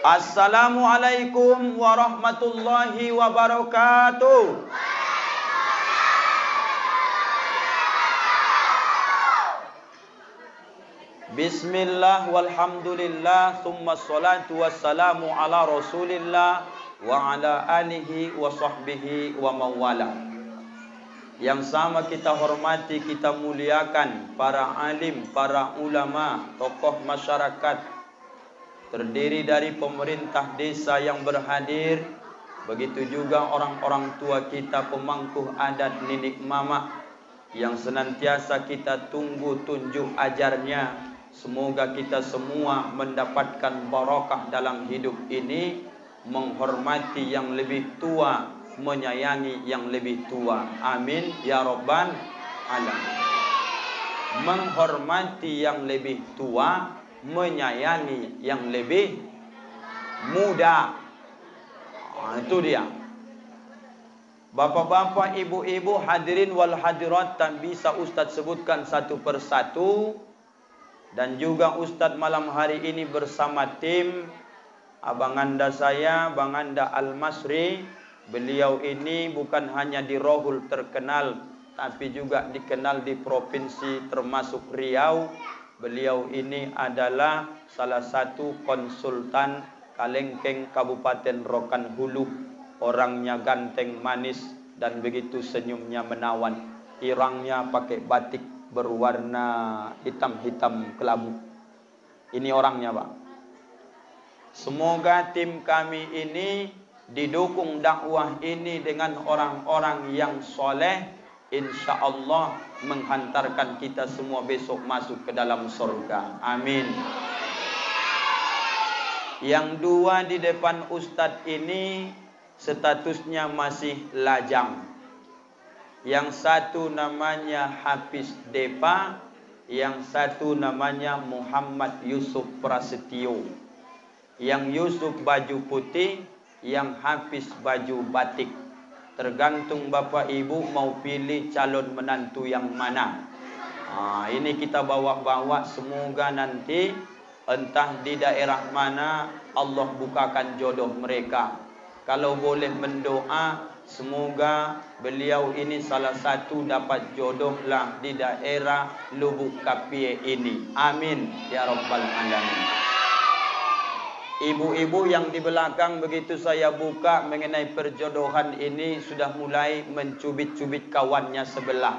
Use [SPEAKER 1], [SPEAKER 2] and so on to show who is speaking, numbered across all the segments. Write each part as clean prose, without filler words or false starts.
[SPEAKER 1] Assalamualaikum warahmatullahi wabarakatuh. Bismillah walhamdulillah thumma salatu wassalamu ala rasulillah wa ala alihi wa sahbihi wa mawala. Yang sama kita hormati, kita muliakan para alim, para ulama, tokoh masyarakat, terdiri dari pemerintah desa yang berhadir, begitu juga orang-orang tua kita, pemangku adat nenek mama yang senantiasa kita tunggu tunjuk ajarnya. Semoga kita semua mendapatkan barakah dalam hidup ini, menghormati yang lebih tua, menyayangi yang lebih tua. Amin ya rabbal alamin. Menghormati yang lebih tua, menyayangi yang lebih muda. Itu dia. Bapak-bapak, ibu-ibu, hadirin wal hadirat, tak bisa Ustaz sebutkan satu persatu. Dan juga Ustaz malam hari ini bersama tim abang anda saya, Bang Anda Al-Masri. Beliau ini bukan hanya di Rohul terkenal, tapi juga dikenal di provinsi termasuk Riau. Beliau ini adalah salah satu konsultan Kalengkeng Kabupaten Rokan Hulu. Orangnya ganteng, manis, dan begitu senyumnya menawan. Irangnya pakai batik berwarna hitam-hitam kelabu. Ini orangnya, Pak. Semoga tim kami ini didukung dakwah ini dengan orang-orang yang soleh, insya Allah menghantarkan kita semua besok masuk ke dalam surga. Amin. Yang dua di depan Ustadz ini statusnya masih lajang. Yang satu namanya Hafiz Depa, yang satu namanya Muhammad Yusuf Prasetyo. Yang Yusuf baju putih, yang Hafiz baju batik. Tergantung Bapak Ibu mau pilih calon menantu yang mana. Ini kita bawa-bawa, semoga nanti entah di daerah mana Allah bukakan jodoh mereka. Kalau boleh mendoa, semoga beliau ini salah satu dapat jodohlah di daerah Lubuk Kapie ini. Amin ya rabbal alamin. Ibu-ibu yang di belakang, begitu saya buka mengenai perjodohan ini, sudah mulai mencubit-cubit kawannya sebelah.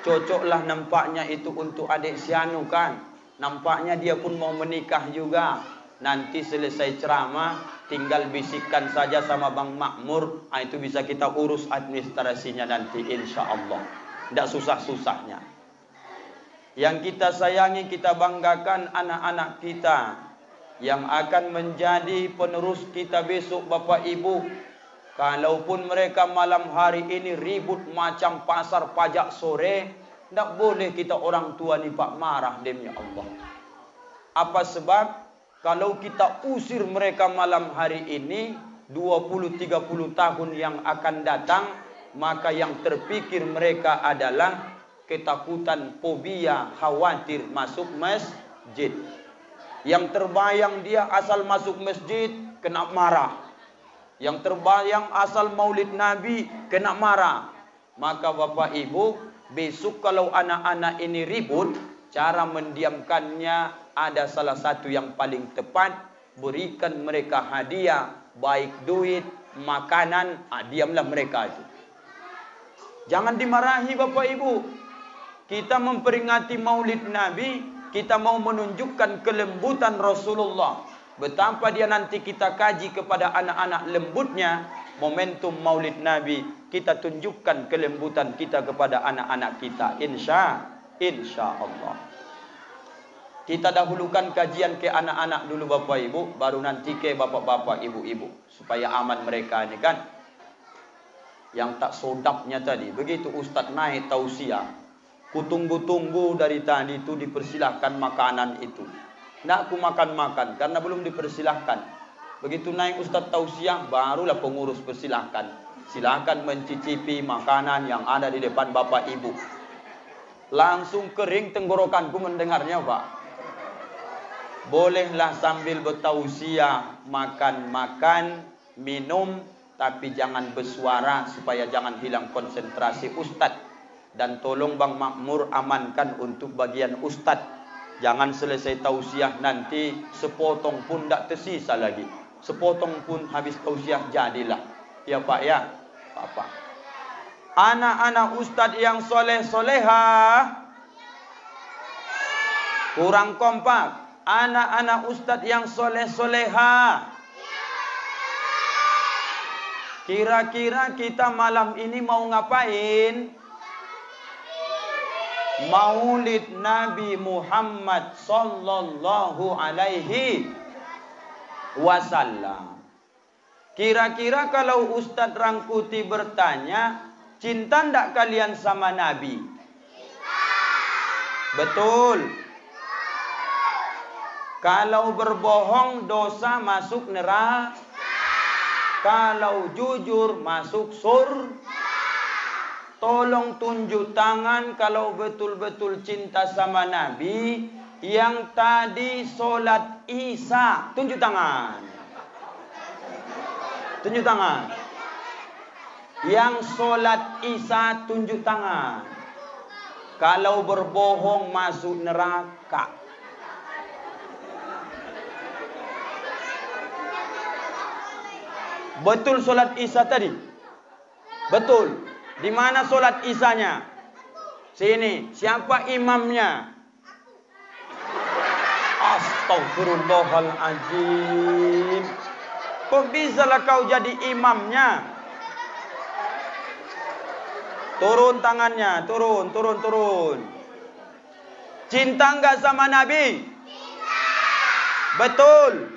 [SPEAKER 1] Cocoklah nampaknya itu untuk adik Sianu kan. Nampaknya dia pun mau menikah juga. Nanti selesai ceramah, tinggal bisikkan saja sama Bang Makmur. Itu bisa kita urus administrasinya nanti insya Allah. Tidak susah-susahnya. Yang kita sayangi, kita banggakan anak-anak kita yang akan menjadi penerus kita besok, Bapak Ibu. Kalaupun mereka malam hari ini ribut macam pasar pajak sore, tidak boleh kita orang tua ni Pak marah demi Allah. Apa sebab? Kalau kita usir mereka malam hari ini, 20-30 tahun yang akan datang, maka yang terpikir mereka adalah ketakutan, fobia, khawatir masuk masjid. Yang terbayang dia asal masuk masjid, kena marah. Yang terbayang asal maulid Nabi, kena marah. Maka Bapak Ibu, besok kalau anak-anak ini ribut, cara mendiamkannya ada salah satu yang paling tepat. Berikan mereka hadiah, baik duit, makanan, diamlah mereka itu. Jangan dimarahi Bapak Ibu. Kita memperingati maulid Nabi, kita mau menunjukkan kelembutan Rasulullah. Betapa dia nanti kita kaji kepada anak-anak lembutnya. Momentum maulid Nabi, kita tunjukkan kelembutan kita kepada anak-anak kita. Insya Allah. Kita dahulukan kajian ke anak-anak dulu Bapak Ibu, baru nanti ke bapak-bapak, ibu-ibu, supaya aman mereka ini kan. Yang tak sodapnya tadi, begitu Ustadz naik tausiah, kutunggu-tunggu dari tadi itu dipersilahkan makanan itu. Nggak aku makan-makan karena belum dipersilahkan. Begitu naik Ustadz tausiah, barulah pengurus persilahkan. Silahkan mencicipi makanan yang ada di depan Bapak Ibu. Langsung kering tenggorokanku mendengarnya, Pak. Bolehlah sambil bertausiah makan-makan, minum, tapi jangan bersuara supaya jangan hilang konsentrasi Ustadz. Dan tolong Bang Makmur amankan untuk bagian Ustadz. Jangan selesai tausiah nanti sepotong pun tak tersisa lagi. Sepotong pun habis tausiah jadilah. Ya Pak ya, Pak. Anak-anak Ustadz yang soleh-solehah kurang kompak. Anak-anak Ustadz yang soleh-solehah, kira-kira kita malam ini mau ngapain? Maulid Nabi Muhammad sallallahu alaihi wasallam. Kira-kira kalau Ustadz Rangkuti bertanya, cinta ndak kalian sama Nabi? Betul. Kalau berbohong dosa masuk neraka. Kalau jujur masuk surga. Tolong tunjuk tangan kalau betul-betul cinta sama Nabi. Yang tadi solat Isya. Tunjuk tangan. Tunjuk tangan. Yang solat Isya tunjuk tangan. Kalau berbohong masuk neraka. Betul solat Isya tadi? Betul. Di mana solat Isyanya? Sini. Siapa imamnya? Astaghfirullahaladzim. Kok bisalah kau jadi imamnya? Turun tangannya. Turun. Cinta enggak sama Nabi? Cinta. Betul.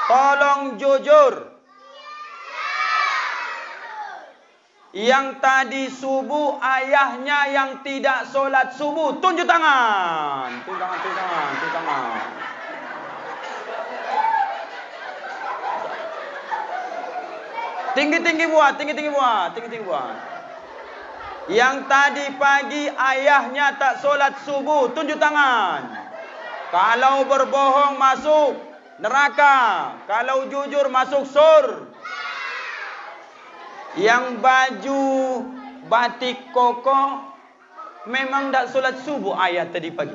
[SPEAKER 1] Tolong jujur. Yang tadi subuh ayahnya yang tidak solat subuh. Tunjuk tangan. Tunjuk tangan. Tinggi-tinggi buat. Yang tadi pagi ayahnya tak solat subuh. Tunjuk tangan. Kalau berbohong masuk neraka. Kalau jujur masuk surga. Yang baju batik koko memang tak solat subuh ayah tadi pagi.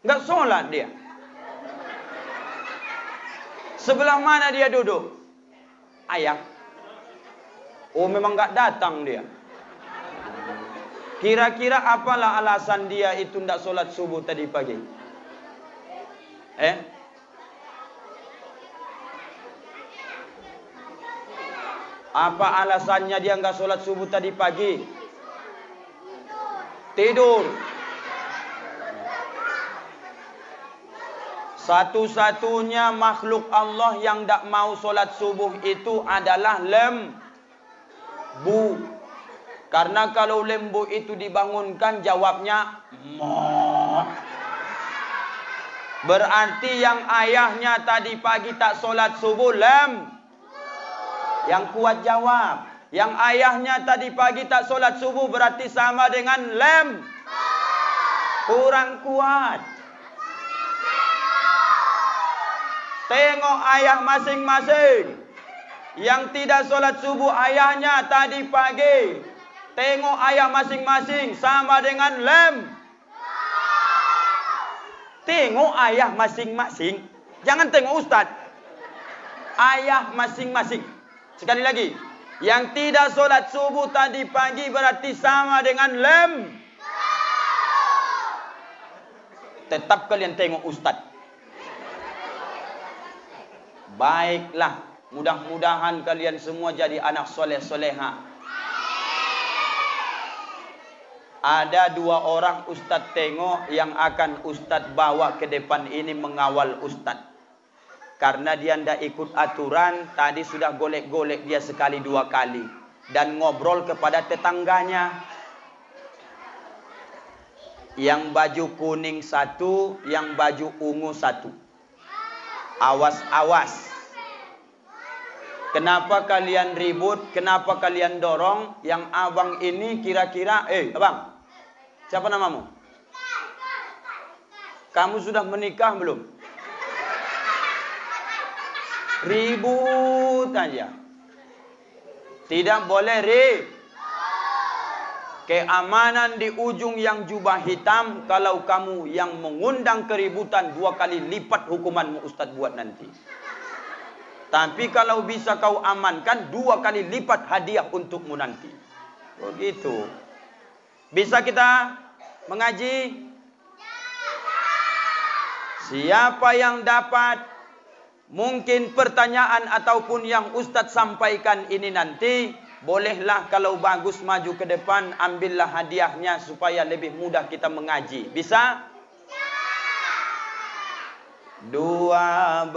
[SPEAKER 1] Tak solat dia. Sebelah mana dia duduk? Ayah. Oh memang tak datang dia. Kira-kira apalah alasan dia itu tak solat subuh tadi pagi? Apa alasannya dia enggak solat subuh tadi pagi? Tidur. Satu-satunya makhluk Allah yang tak mau solat subuh itu adalah lembu. Karena kalau lembu itu dibangunkan jawabnya mo. Berarti yang ayahnya tadi pagi tak solat subuh Yang kuat jawab. Yang ayahnya tadi pagi tak solat subuh berarti sama dengan kurang kuat. Tengok ayah masing-masing. Yang tidak solat subuh ayahnya tadi pagi. Tengok ayah masing-masing sama dengan Tengok ayah masing-masing. Jangan tengok ustaz. Ayah masing-masing. Sekali lagi. Yang tidak solat subuh tadi pagi berarti sama dengan Tetap kalian tengok ustaz. Baiklah. Mudah-mudahan kalian semua jadi anak soleh-soleha. Ada 2 orang ustaz tengok yang akan ustaz bawa ke depan ini mengawal ustaz. Karena dia tidak ikut aturan, tadi sudah golek-golek dia sekali 2 kali. Dan ngobrol kepada tetangganya. Yang baju kuning 1, yang baju ungu 1. Awas-awas. Kenapa kalian ribut? Kenapa kalian dorong? Yang abang ini kira-kira, abang, siapa namamu? Kamu sudah menikah belum? Ribut aja. Tidak boleh keamanan di ujung yang jubah hitam. Kalau kamu yang mengundang keributan, 2 kali lipat hukumanmu Ustaz buat nanti. Tapi kalau bisa kau amankan, 2 kali lipat hadiah untukmu nanti. Begitu. Bisa kita mengaji? Siapa yang dapat? Mungkin pertanyaan ataupun yang Ustaz sampaikan ini nanti, bolehlah kalau bagus maju ke depan, ambillah hadiahnya supaya lebih mudah kita mengaji. Bisa? 12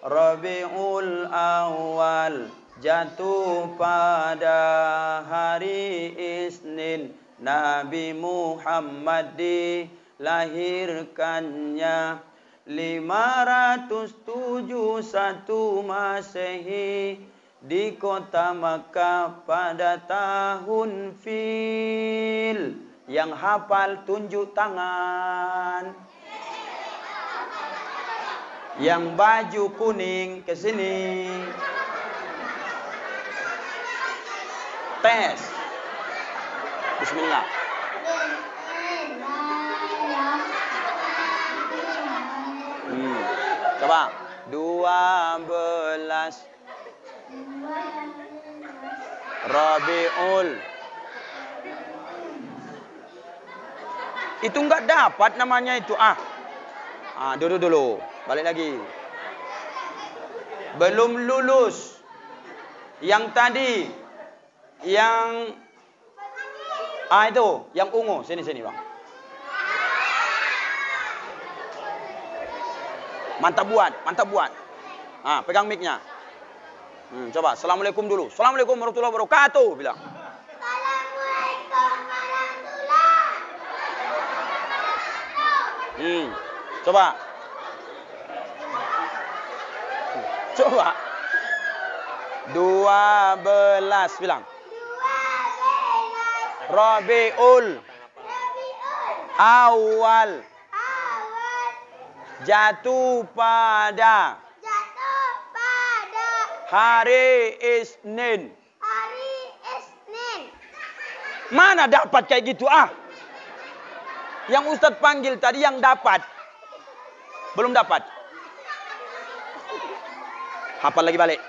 [SPEAKER 1] Rabiul Awal jatuh pada hari Isnin. Nabi Muhammad dilahirkannya 571 Masehi di kota Makkah pada tahun Fil. Yang hafal tunjuk tangan. Yang baju kuning ke sini. Tes. Bismillah. Coba. 12 Rabiul. Itu enggak dapat namanya itu. Dulu. Balik lagi. Belum lulus. Yang tadi. Yang itu, yang ungu. Sini bang. Mantap buat. Pegang mic-nya. Coba, Assalamualaikum dulu. Assalamualaikum warahmatullahi wabarakatuh. Bilang.
[SPEAKER 2] Assalamualaikum warahmatullahi.
[SPEAKER 1] Coba. 12 bilang.
[SPEAKER 2] 12
[SPEAKER 1] Rabiul Awal jatuh pada hari Isnin. Mana dapat kayak gitu Yang Ustadz panggil tadi yang dapat. Belum dapat. Hafal lagi balik.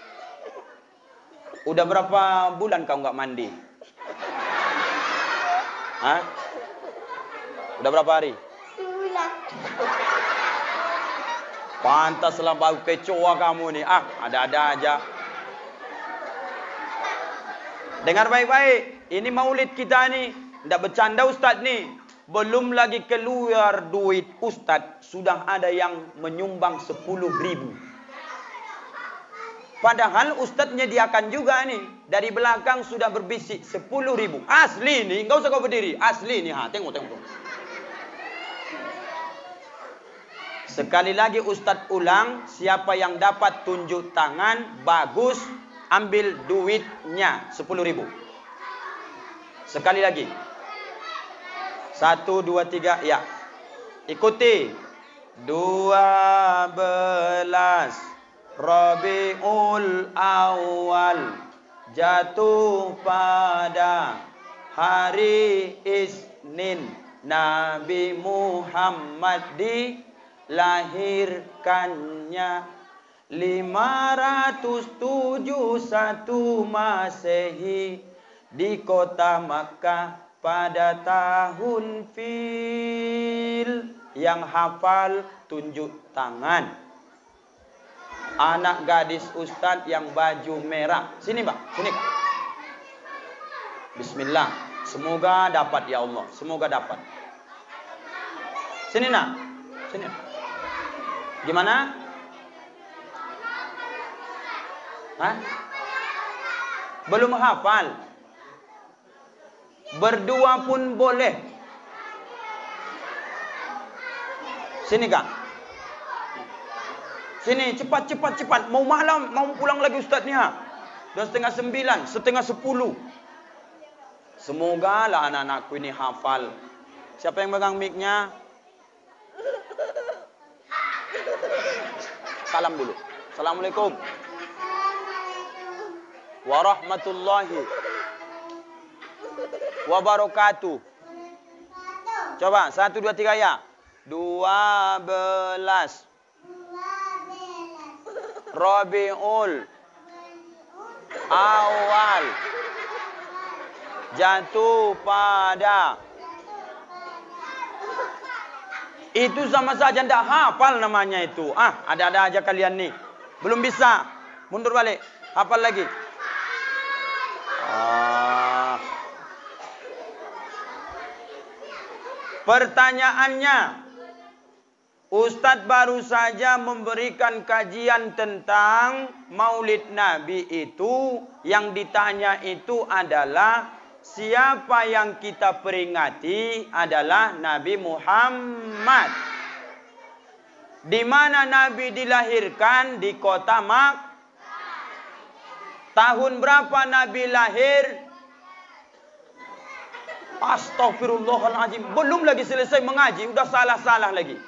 [SPEAKER 1] Udah berapa bulan kau nggak mandi? Udah berapa hari?
[SPEAKER 2] Sebulan.
[SPEAKER 1] Pantaslah bau kecoa kamu nih. Ada-ada aja. Dengar baik-baik. Ini maulid kita nih. Nggak bercanda Ustadz nih. Belum lagi keluar duit Ustadz. Sudah ada yang menyumbang 10.000. Padahal Ustadz menyediakan juga nih. Dari belakang sudah berbisik 10.000. Asli nih. Nggak usah kau berdiri. Asli nih. Tengok. Sekali lagi Ustadz ulang. Siapa yang dapat tunjuk tangan. Bagus. Ambil duitnya 10.000. Sekali lagi. 1, 2, 3. Ya. Ikuti. 12 Rabiul Awal jatuh pada hari Isnin. Nabi Muhammad dilahirkannya 571 Masehi di kota Makkah pada tahun Fil. Yang hafal tunjuk tangan. Anak gadis Ustadz yang baju merah. Sini Mbak, sini Kak. Bismillah. Semoga dapat ya Allah. Semoga dapat. Sini nak. Sini. Gimana? Belum hafal. Berdua pun boleh. Sini Kak. Sini, cepat. Mau malam, mau pulang lagi Ustaz ni Dah 8:30, 8:30. Semoga lah anak-anakku ini hafal. Siapa yang pegang mic-nya? Salam dulu. Assalamualaikum warahmatullahi wabarakatuh. Coba 1, 2, 3 ya. 12 Rabiul Awal jatuh pada. Itu sama saja tidak hafal namanya itu. Ada-ada aja kalian nih. Belum bisa. Mundur balik. Hafal lagi. Pertanyaannya, Ustadz baru saja memberikan kajian tentang Maulid Nabi itu. Yang ditanya itu adalah siapa yang kita peringati adalah Nabi Muhammad. Di mana Nabi dilahirkan? Di kota Makkah. Tahun berapa Nabi lahir? Astagfirullahaladzim. Belum lagi selesai mengaji, udah salah-salah lagi.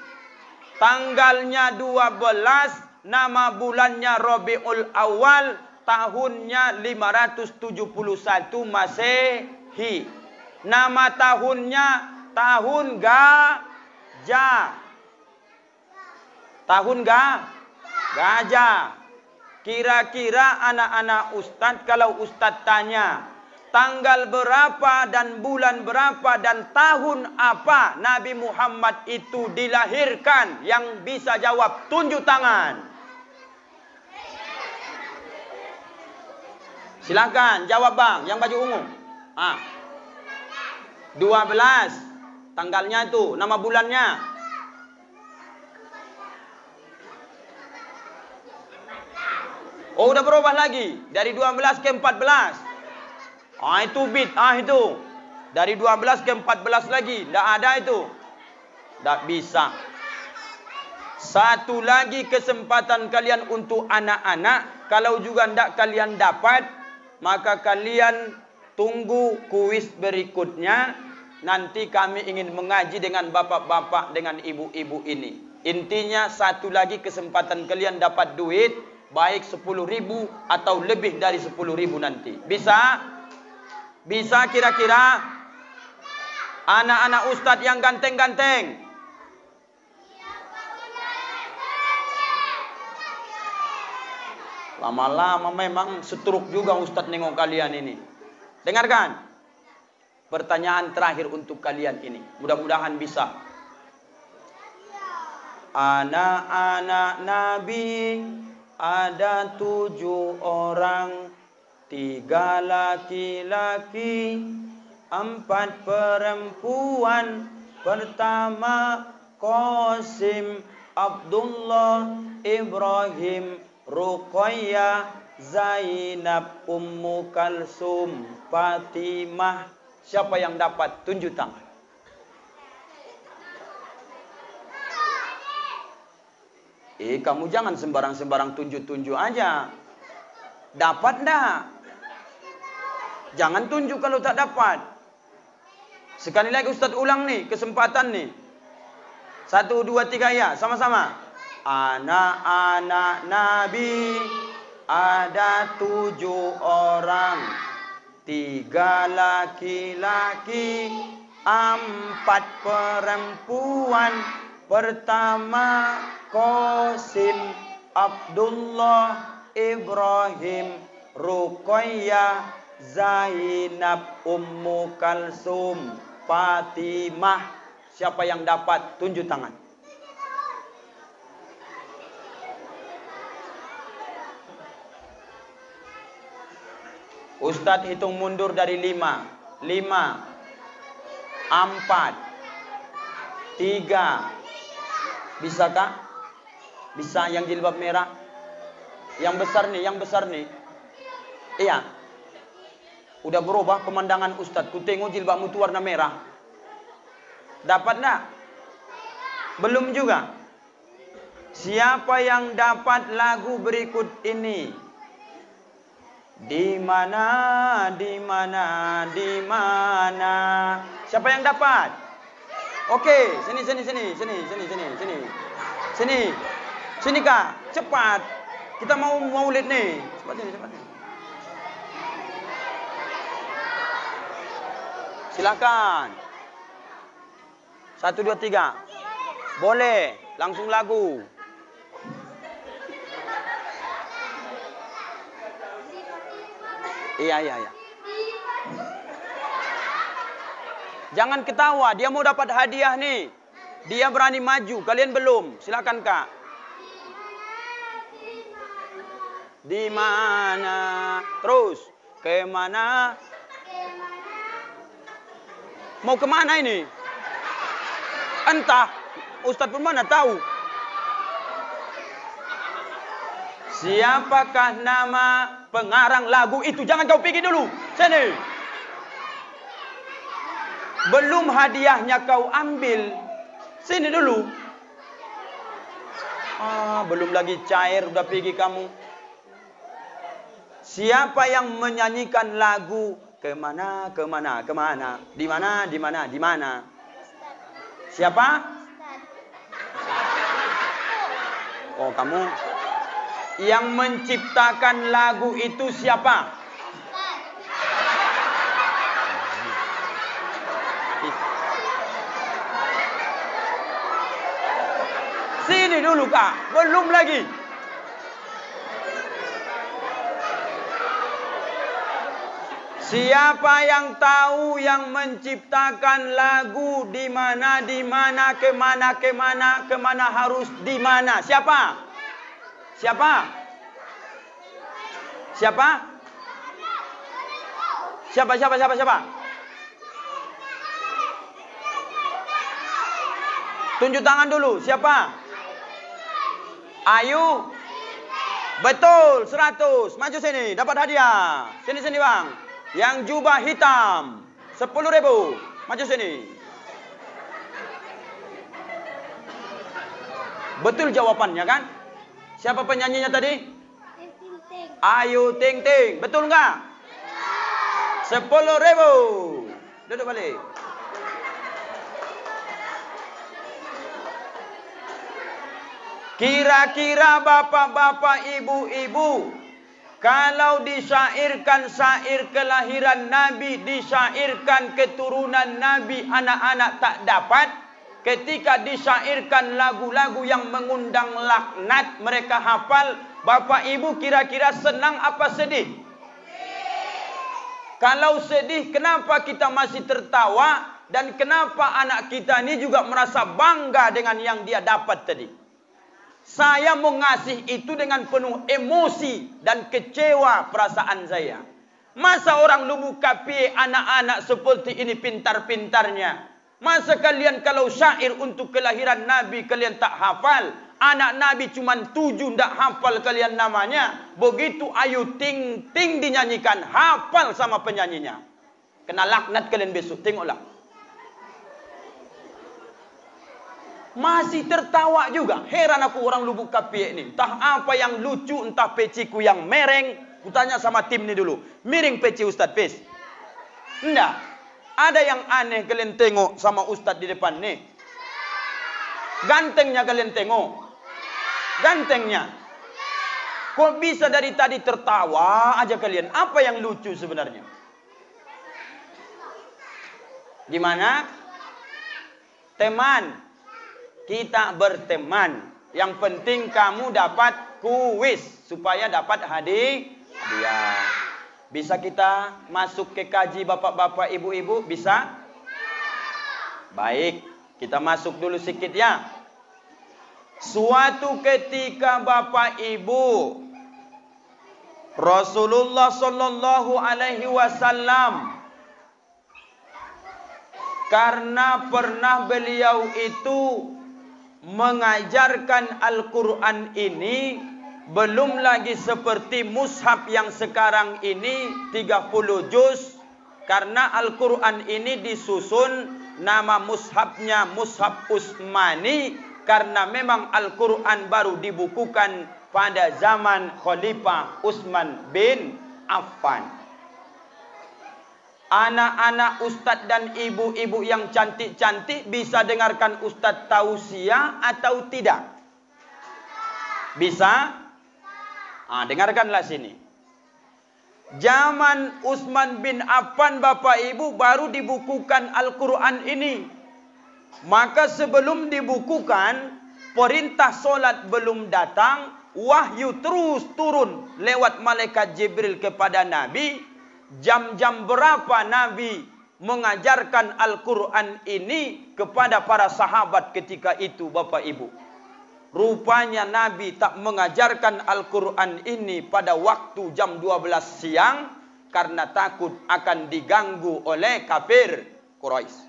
[SPEAKER 1] Tanggalnya 12, nama bulannya Rabiul Awal, tahunnya 571 Masehi. Nama tahunnya tahun gajah. Tahun gajah. Kira-kira anak-anak Ustadz, kalau Ustadz tanya, tanggal berapa dan bulan berapa dan tahun apa Nabi Muhammad itu dilahirkan? Yang bisa jawab, tunjuk tangan. Silakan jawab bang, yang baju ungu. 12 tanggalnya itu, nama bulannya. Oh, udah berubah lagi dari 12 ke 14. Itu bid'ah itu. Dari 12 ke 14 lagi. Tidak ada itu. Tidak bisa. Satu lagi kesempatan kalian untuk anak-anak. Kalau juga tidak kalian dapat, maka kalian tunggu kuis berikutnya. Nanti kami ingin mengaji dengan bapak-bapak, dengan ibu-ibu ini. Intinya satu lagi kesempatan kalian dapat duit. Baik 10.000 atau lebih dari 10.000 nanti. Bisa? Bisa kira-kira anak-anak Ustadz yang ganteng-ganteng? Lama-lama memang setruk juga Ustadz nengok kalian ini. Dengarkan. Pertanyaan terakhir untuk kalian ini. Mudah-mudahan bisa. Anak-anak Nabi ada 7 orang. 3 laki-laki, 4 perempuan. Pertama Qasim, Abdullah, Ibrahim, Ruqayyah, Zainab, Ummu Kalsum, Fatimah. Siapa yang dapat? Tunjuk tangan. Kamu jangan sembarang-sembarang tunjuk-tunjuk aja. Dapat enggak? Jangan tunjuk kalau tak dapat. Sekali lagi Ustaz ulang nih, kesempatan nih. 1, 2, 3 ya, sama-sama. Anak-anak Nabi ada 7 orang. 3 laki-laki, 4 perempuan. Pertama Qasim, Abdullah, Ibrahim, Ruqayyah, Zainab, Ummu Kalsum, Fatimah. Siapa yang dapat? Tunjuk tangan. Ustadz hitung mundur dari 5. 5, 4, 3. Bisakah? Bisa yang jilbab merah? Yang besar nih. Iya. Udah berubah pemandangan Ustadz. Ku tengok jilbabmu itu warna merah. Dapat enggak? Belum juga. Siapa yang dapat lagu berikut ini? Di mana? Siapa yang dapat? Oke, sini. Sini Kak, cepat. Kita mau maulid nih. Cepat ini, cepat. Silakan. 1, 2, 3. Boleh, langsung lagu. Iya. Jangan ketawa, dia mau dapat hadiah nih. Dia berani maju, kalian belum. Silakan Kak. Di mana? Terus, kemana? Mau kemana ini? Entah, Ustadz pun mana tahu. Siapakah nama pengarang lagu itu? Jangan kau pergi dulu. Sini. Belum hadiahnya kau ambil. Sini dulu. Belum lagi cair, udah pergi kamu. Siapa yang menyanyikan lagu kemana, kemana, kemana? Di mana, di mana, di mana? Siapa? Oh, kamu. Yang menciptakan lagu itu siapa? Sini dulu Kak, belum lagi. Siapa yang tahu yang menciptakan lagu di mana, kemana, kemana harus di mana? Siapa? Siapa? Siapa? Siapa? Tunjuk tangan dulu. Siapa? Ayu. Betul, 100. Maju sini, dapat hadiah. Sini Bang. Yang jubah hitam 10.000. Maju sini. Betul jawabannya kan? Siapa penyanyinya tadi? Ayu Ting Ting. Betul enggak? 10.000. Duduk balik. Kira-kira bapak-bapak, ibu-ibu, kalau disyairkan syair kelahiran Nabi, disyairkan keturunan Nabi, anak-anak tak dapat. Ketika disyairkan lagu-lagu yang mengundang laknat, mereka hafal. Bapak ibu kira-kira senang apa sedih? Kalau sedih, kenapa kita masih tertawa? Dan kenapa anak kita ini juga merasa bangga dengan yang dia dapat tadi? Saya mau ngasih itu dengan penuh emosi dan kecewa perasaan saya. Masa orang Lubuk Kapie anak-anak seperti ini pintar-pintarnya? Masa kalian kalau syair untuk kelahiran Nabi kalian tak hafal? Anak Nabi cuma 7 tak hafal kalian namanya. Begitu Ayu Ting Ting dinyanyikan, hafal sama penyanyinya. Kena laknat kalian besok, tengoklah. Masih tertawa juga. Heran aku orang Lubuk Kapie ini. Entah apa yang lucu, entah peciku yang mereng. Kutanya sama tim ni dulu. Miring peci Ustadz Pes? Enggak. Ada yang aneh kalian tengok sama Ustadz di depan nih. Gantengnya kalian tengok. Gantengnya. Kok bisa dari tadi tertawa aja kalian? Apa yang lucu sebenarnya? Gimana? Teman. Kita berteman. Yang penting kamu dapat kuis supaya dapat hadiah. Bisa kita masuk ke kaji bapak-bapak, ibu-ibu? Bisa? Baik, kita masuk dulu sedikit ya. Suatu ketika bapak ibu, Rasulullah sallallahu alaihi wasallam, karena pernah beliau itu mengajarkan Al-Quran ini, belum lagi seperti mushaf yang sekarang ini 30 juz. Karena Al-Quran ini disusun nama mushafnya Mushaf Utsmani, karena memang Al-Quran baru dibukukan pada zaman Khalifah Utsman bin Affan. Anak-anak ustadz dan ibu-ibu yang cantik-cantik bisa dengarkan ustadz tausiah atau tidak? Bisa? Dengarkanlah sini. Zaman Utsman bin Affan Bapak Ibu baru dibukukan Al-Quran ini. Maka sebelum dibukukan, perintah solat belum datang, wahyu terus turun lewat malaikat Jibril kepada Nabi. Jam-jam berapa Nabi mengajarkan Al-Quran ini kepada para sahabat ketika itu Bapak Ibu? Rupanya Nabi tak mengajarkan Al-Quran ini pada waktu jam 12 siang karena takut akan diganggu oleh kafir Quraisy.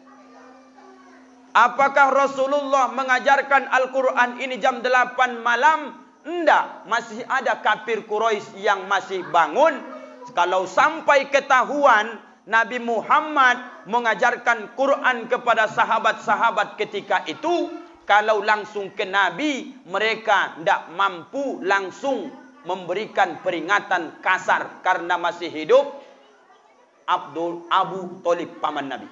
[SPEAKER 1] Apakah Rasulullah mengajarkan Al-Quran ini jam 8 malam? Enggak, masih ada kafir Quraisy yang masih bangun. Kalau sampai ketahuan Nabi Muhammad mengajarkan Quran kepada sahabat-sahabat ketika itu, kalau langsung ke Nabi, mereka tidak mampu langsung memberikan peringatan kasar karena masih hidup Abu Thalib paman Nabi.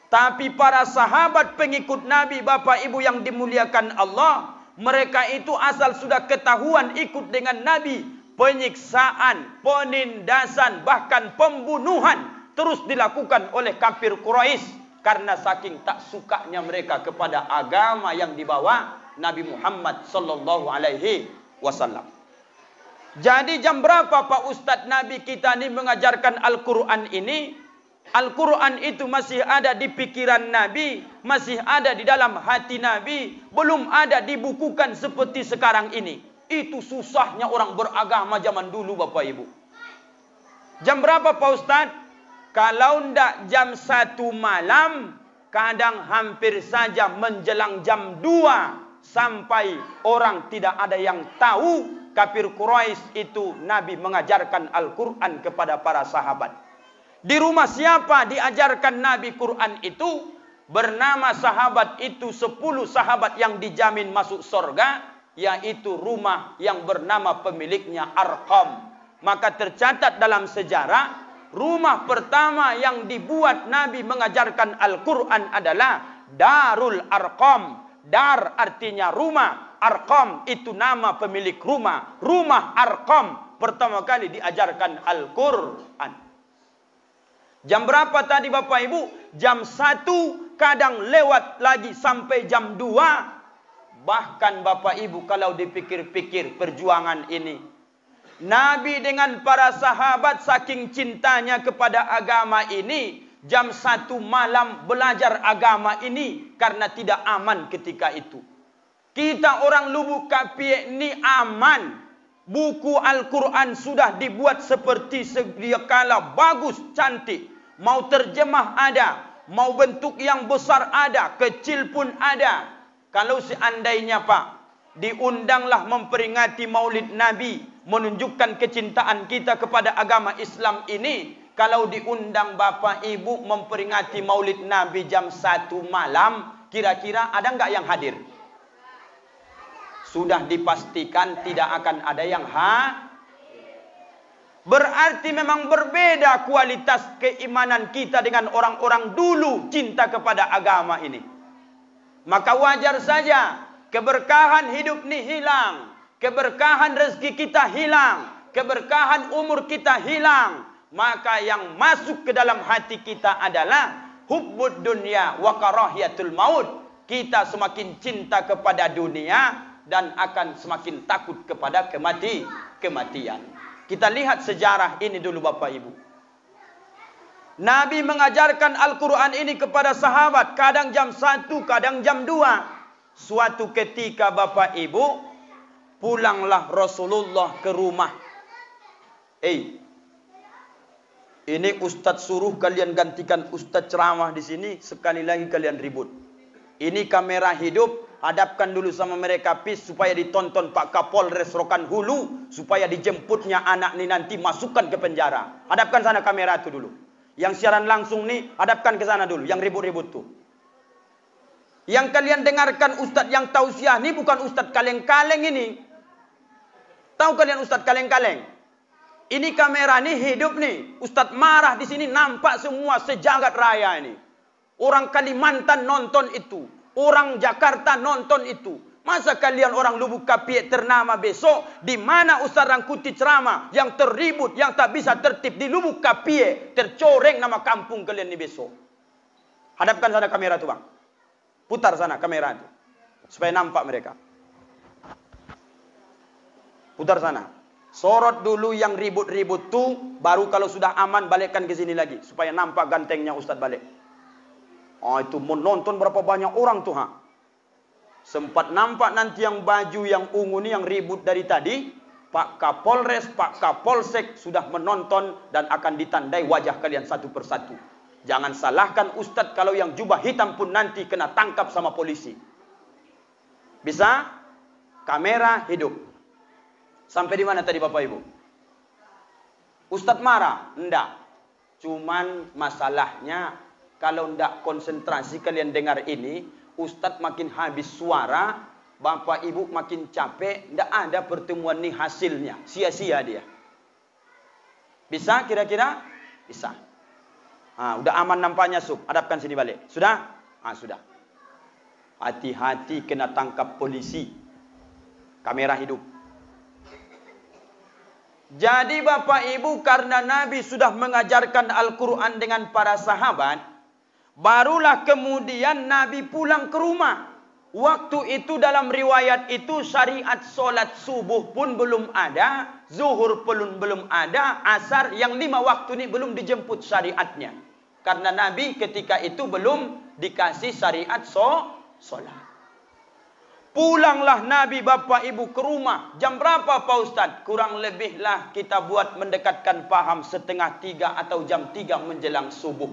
[SPEAKER 1] Tapi para sahabat pengikut Nabi, Bapak Ibu yang dimuliakan Allah, mereka itu asal sudah ketahuan ikut dengan Nabi, penyiksaan, penindasan, bahkan pembunuhan terus dilakukan oleh kafir Quraisy. Karena saking tak sukanya mereka kepada agama yang dibawa Nabi Muhammad sallallahu alaihi wasallam. Jadi jam berapa Pak Ustadz Nabi kita ini mengajarkan Al-Quran ini? Al-Quran itu masih ada di pikiran Nabi, masih ada di dalam hati Nabi, belum ada dibukukan seperti sekarang ini. Itu susahnya orang beragama zaman dulu Bapak Ibu. Jam berapa Pak Ustadz? Kalau ndak jam 1 malam, kadang hampir saja menjelang jam 2 sampai orang tidak ada yang tahu kafir Quraisy itu Nabi mengajarkan Al-Quran kepada para sahabat. Di rumah siapa diajarkan Nabi Quran itu? Bernama sahabat itu 10 sahabat yang dijamin masuk surga, yaitu rumah yang bernama pemiliknya Arqam. Maka tercatat dalam sejarah, rumah pertama yang dibuat Nabi mengajarkan Al-Quran adalah Darul Arqam. Dar artinya rumah, Arqam itu nama pemilik rumah. Rumah Arqam pertama kali diajarkan Al-Quran. Jam berapa tadi Bapak Ibu? Jam 1, kadang lewat lagi sampai jam 2. Bahkan Bapak Ibu kalau dipikir-pikir perjuangan ini, Nabi dengan para sahabat saking cintanya kepada agama ini, jam 1 malam belajar agama ini karena tidak aman ketika itu. Kita orang Lubuk Kapie ini aman. Buku Al-Quran sudah dibuat seperti sedia kala, bagus, cantik. Mau terjemah ada, mau bentuk yang besar ada, kecil pun ada. Kalau seandainya Pak, diundanglah memperingati Maulid Nabi, menunjukkan kecintaan kita kepada agama Islam ini. Kalau diundang Bapak Ibu memperingati Maulid Nabi jam 1 malam, kira-kira ada nggak yang hadir? Sudah dipastikan tidak akan ada yang Berarti memang berbeda kualitas keimanan kita dengan orang-orang dulu cinta kepada agama ini. Maka wajar saja keberkahan hidup ini hilang, keberkahan rezeki kita hilang, keberkahan umur kita hilang. Maka yang masuk ke dalam hati kita adalah hubbud dunya wa karahiyatul maut. Kita semakin cinta kepada dunia dan akan semakin takut kepada kematian. Kita lihat sejarah ini dulu Bapak Ibu. Nabi mengajarkan Al-Quran ini kepada sahabat, kadang jam 1, kadang jam 2. Suatu ketika Bapak Ibu, pulanglah Rasulullah ke rumah. Ini Ustadz suruh kalian gantikan Ustadz ceramah di sini, sekali lagi kalian ribut. Ini kamera hidup, hadapkan dulu sama mereka pis supaya ditonton Pak Kapolres Rokan Hulu, supaya dijemputnya anak ini nanti masukkan ke penjara. Hadapkan sana kamera itu dulu. Yang siaran langsung nih, hadapkan ke sana dulu, yang ribut-ribut tuh. Yang kalian dengarkan Ustadz yang tausiah ini bukan Ustadz kaleng-kaleng ini. Tahu kalian Ustadz kaleng-kaleng? Ini kamera ini hidup nih. Ustadz marah di sini nampak semua sejagat raya ini. Orang Kalimantan nonton itu. Orang Jakarta nonton itu. Masa kalian orang Lubuk Kapie ternama besok, di mana Ustaz Rangkuti ceramah, yang terribut, yang tak bisa tertib di Lubuk Kapie, tercoreng nama kampung kalian ini besok. Hadapkan sana kamera tu bang. Putar sana kamera itu. Supaya nampak mereka. Putar sana. Sorot dulu yang ribut-ribut tu, baru kalau sudah aman balikkan ke sini lagi. Supaya nampak gantengnya Ustaz balik. Oh itu menonton berapa banyak orang tu ha. Sempat nampak nanti yang baju yang ungu ni yang ribut dari tadi. Pak Kapolres, Pak Kapolsek sudah menonton dan akan ditandai wajah kalian satu persatu. Jangan salahkan Ustaz kalau yang jubah hitam pun nanti kena tangkap sama polisi. Bisa? Kamera hidup. Sampai di mana tadi Bapak Ibu? Ustaz marah? Enggak. Cuman masalahnya kalau enggak konsentrasi kalian dengar ini, Ustaz makin habis suara, Bapak Ibu makin capek, enggak ada pertemuan ni hasilnya. Sia-sia dia. Bisa kira-kira? Bisa. Udah aman nampaknya Sub. Hadapkan sini balik. Sudah? Sudah. Hati-hati kena tangkap polisi. Kamera hidup. Jadi Bapak Ibu, karena Nabi sudah mengajarkan Al-Quran dengan para sahabat, barulah kemudian Nabi pulang ke rumah. Waktu itu dalam riwayat itu syariat solat subuh pun belum ada, zuhur pun belum ada, asar yang 5 waktu ini belum dijemput syariatnya. Karena Nabi ketika itu belum dikasih syariat solat. Pulanglah Nabi Bapak Ibu ke rumah. Jam berapa Pak Ustaz? Kurang lebihlah kita buat mendekatkan paham 2:30 atau jam 3 menjelang subuh.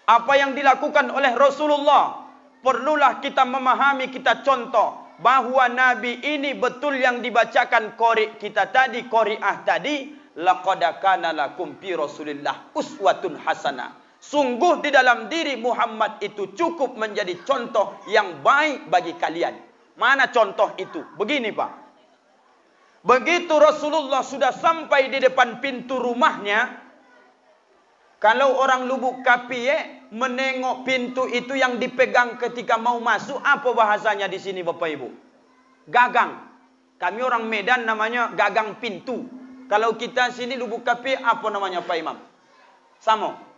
[SPEAKER 1] Apa yang dilakukan oleh Rasulullah? Perlulah kita memahami, kita contoh. Bahawa Nabi ini betul yang dibacakan qori kita tadi, qori'ah tadi. Laqad kana lakum fi Rasulillah uswatun hasanah. Sungguh di dalam diri Muhammad itu cukup menjadi contoh yang baik bagi kalian. Mana contoh itu? Begini Pak. Begitu Rasulullah sudah sampai di depan pintu rumahnya. Kalau orang Lubuk Kapie menengok pintu itu yang dipegang ketika mau masuk. Apa bahasanya di sini Bapak Ibu? Gagang. Kami orang Medan namanya gagang pintu. Kalau kita sini Lubuk Kapie apa namanya Pak Imam? Sama.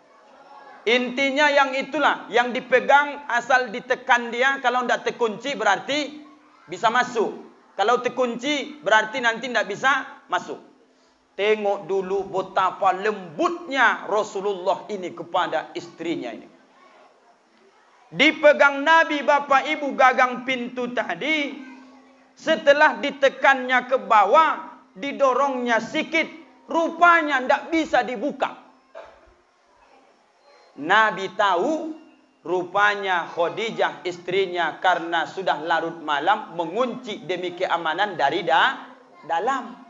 [SPEAKER 1] Intinya yang itulah, yang dipegang asal ditekan dia, kalau tidak terkunci berarti bisa masuk. Kalau terkunci berarti nanti tidak bisa masuk. Tengok dulu betapa lembutnya Rasulullah ini kepada istrinya ini. Dipegang Nabi Bapak Ibu gagang pintu tadi, setelah ditekannya ke bawah, didorongnya sikit, rupanya tidak bisa dibuka. Nabi tahu rupanya Khadijah istrinya karena sudah larut malam mengunci demi keamanan dari dalam.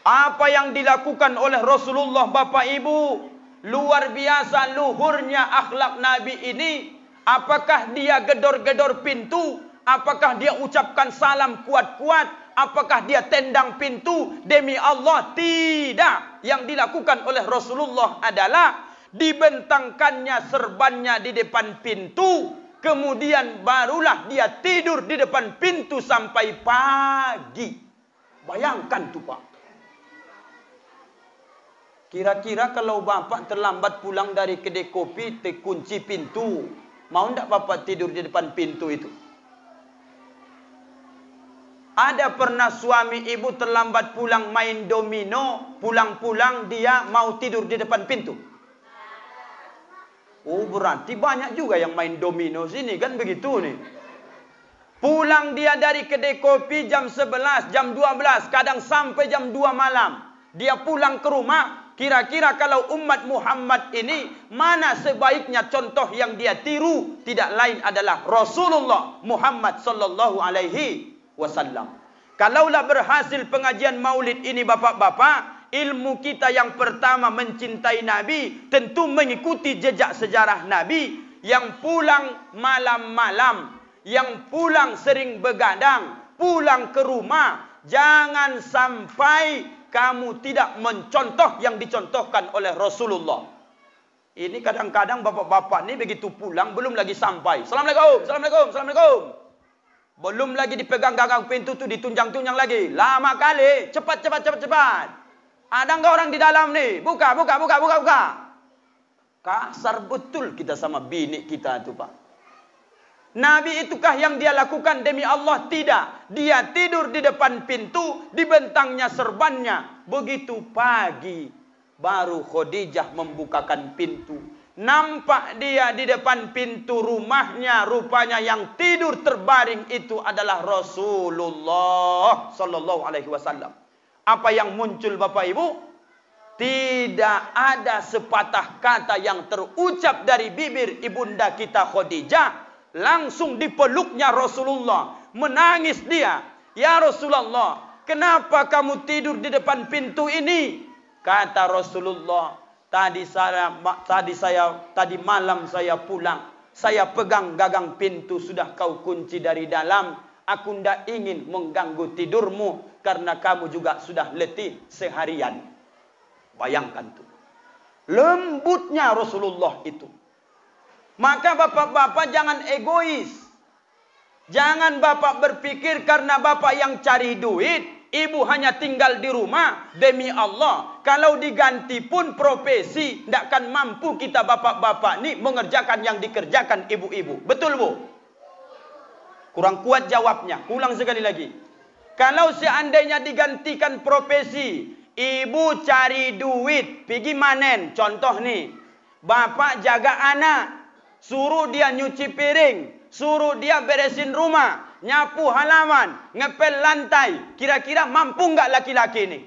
[SPEAKER 1] Apa yang dilakukan oleh Rasulullah Bapak Ibu, luar biasa luhurnya akhlak Nabi ini. Apakah dia gedor-gedor pintu? Apakah dia ucapkan salam kuat-kuat? Apakah dia tendang pintu? Demi Allah tidak. Yang dilakukan oleh Rasulullah adalah dibentangkannya serbannya di depan pintu, kemudian barulah dia tidur di depan pintu sampai pagi. Bayangkan tu Pak. Kira-kira kalau Bapak terlambat pulang dari kedai kopi, terkunci pintu, mau tak Bapak tidur di depan pintu itu? Ada pernah suami ibu terlambat pulang main domino, pulang-pulang dia mau tidur di depan pintu? Oh berarti banyak juga yang main domino sini kan begitu nih. Pulang dia dari kedai kopi jam 11, jam 12, kadang sampai jam 2 malam. Dia pulang ke rumah, kira-kira kalau umat Muhammad ini, mana sebaiknya contoh yang dia tiru? Tidak lain adalah Rasulullah Muhammad sallallahu alaihi wasallam. Kalaulah berhasil pengajian maulid ini bapak-bapak, ilmu kita yang pertama mencintai Nabi, tentu mengikuti jejak sejarah Nabi yang pulang malam-malam, yang pulang sering begadang, pulang ke rumah. Jangan sampai kamu tidak mencontoh yang dicontohkan oleh Rasulullah. Ini kadang-kadang bapak-bapak ini begitu pulang belum lagi sampai. Assalamualaikum, assalamualaikum, assalamualaikum. Belum lagi dipegang gagang pintu tu ditunjang-tunjang lagi. Lama kali. Cepat. Ada enggak orang di dalam nih? Buka. Kasar betul kita sama bini kita tu, Pak. Nabi itukah yang dia lakukan demi Allah? Tidak. Dia tidur di depan pintu, dibentangnya serbannya. Begitu pagi, baru Khadijah membukakan pintu. Nampak dia di depan pintu rumahnya. Rupanya yang tidur terbaring itu adalah Rasulullah sallallahu alaihi wasallam. Apa yang muncul Bapak Ibu? Tidak ada sepatah kata yang terucap dari bibir ibunda kita Khadijah. Langsung dipeluknya Rasulullah. Menangis dia. Ya Rasulullah, kenapa kamu tidur di depan pintu ini? Kata Rasulullah, tadi malam saya pulang. Saya pegang gagang pintu, sudah kau kunci dari dalam. Aku tidak ingin mengganggu tidurmu. Karena kamu juga sudah letih seharian. Bayangkan tuh. Lembutnya Rasulullah itu. Maka bapak-bapak jangan egois. Jangan bapak berpikir karena bapak yang cari duit, ibu hanya tinggal di rumah. Demi Allah, kalau diganti pun profesi, tidak akan mampu kita bapak-bapak ni mengerjakan yang dikerjakan ibu-ibu. Betul Bu? Kurang kuat jawabnya. Ulang sekali lagi. Kalau seandainya digantikan profesi, ibu cari duit, pergi manen. Contoh nih, bapak jaga anak, suruh dia nyuci piring, suruh dia beresin rumah, nyapu halaman, ngepel lantai. Kira-kira mampu enggak laki-laki ini?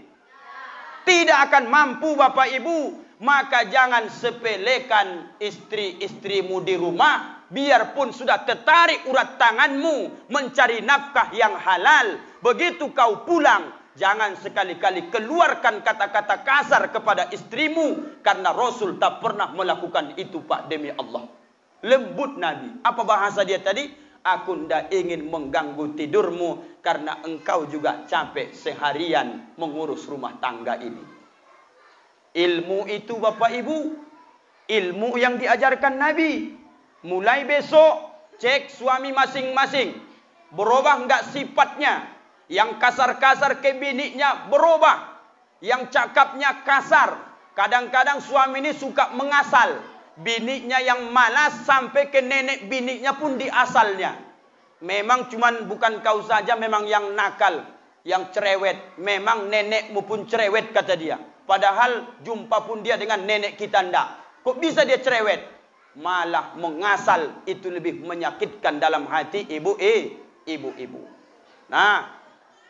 [SPEAKER 1] Tidak akan mampu Bapak Ibu. Maka jangan sepelekan istri-istrimu di rumah. Biarpun sudah tertarik urat tanganmu mencari nafkah yang halal. Begitu kau pulang, jangan sekali-kali keluarkan kata-kata kasar kepada istrimu. Karena Rasul tak pernah melakukan itu Pak, demi Allah. Lembut Nabi. Apa bahasa dia tadi? Aku tidak ingin mengganggu tidurmu karena engkau juga capek seharian mengurus rumah tangga ini. Ilmu itu Bapak Ibu, ilmu yang diajarkan Nabi. Mulai besok cek suami masing-masing, berubah enggak sifatnya. Yang kasar-kasar ke biniknya berubah, yang cakapnya kasar. Kadang-kadang suami ini suka mengasal. Biniknya yang malas sampai ke nenek biniknya pun diasalnya. Memang cuman bukan kau saja memang yang nakal, yang cerewet. Memang nenekmu pun cerewet kata dia. Padahal jumpa pun dia dengan nenek kita ndak. Kok bisa dia cerewet? Malah mengasal, itu lebih menyakitkan dalam hati ibu-ibu. Nah,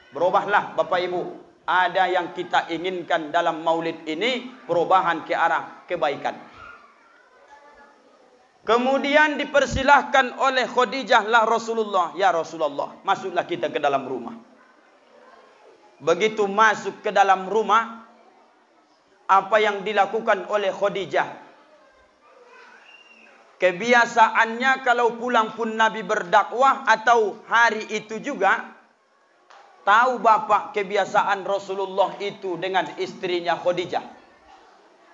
[SPEAKER 1] berubahlah Bapak Ibu. Ada yang kita inginkan dalam maulid ini, perubahan ke arah kebaikan. Kemudian dipersilahkan oleh Khadijah lah Rasulullah. Ya Rasulullah, masuklah kita ke dalam rumah. Begitu masuk ke dalam rumah, apa yang dilakukan oleh Khadijah? Kebiasaannya kalau pulang pun Nabi berdakwah atau hari itu juga. Tahu Bapak kebiasaan Rasulullah itu dengan istrinya Khadijah.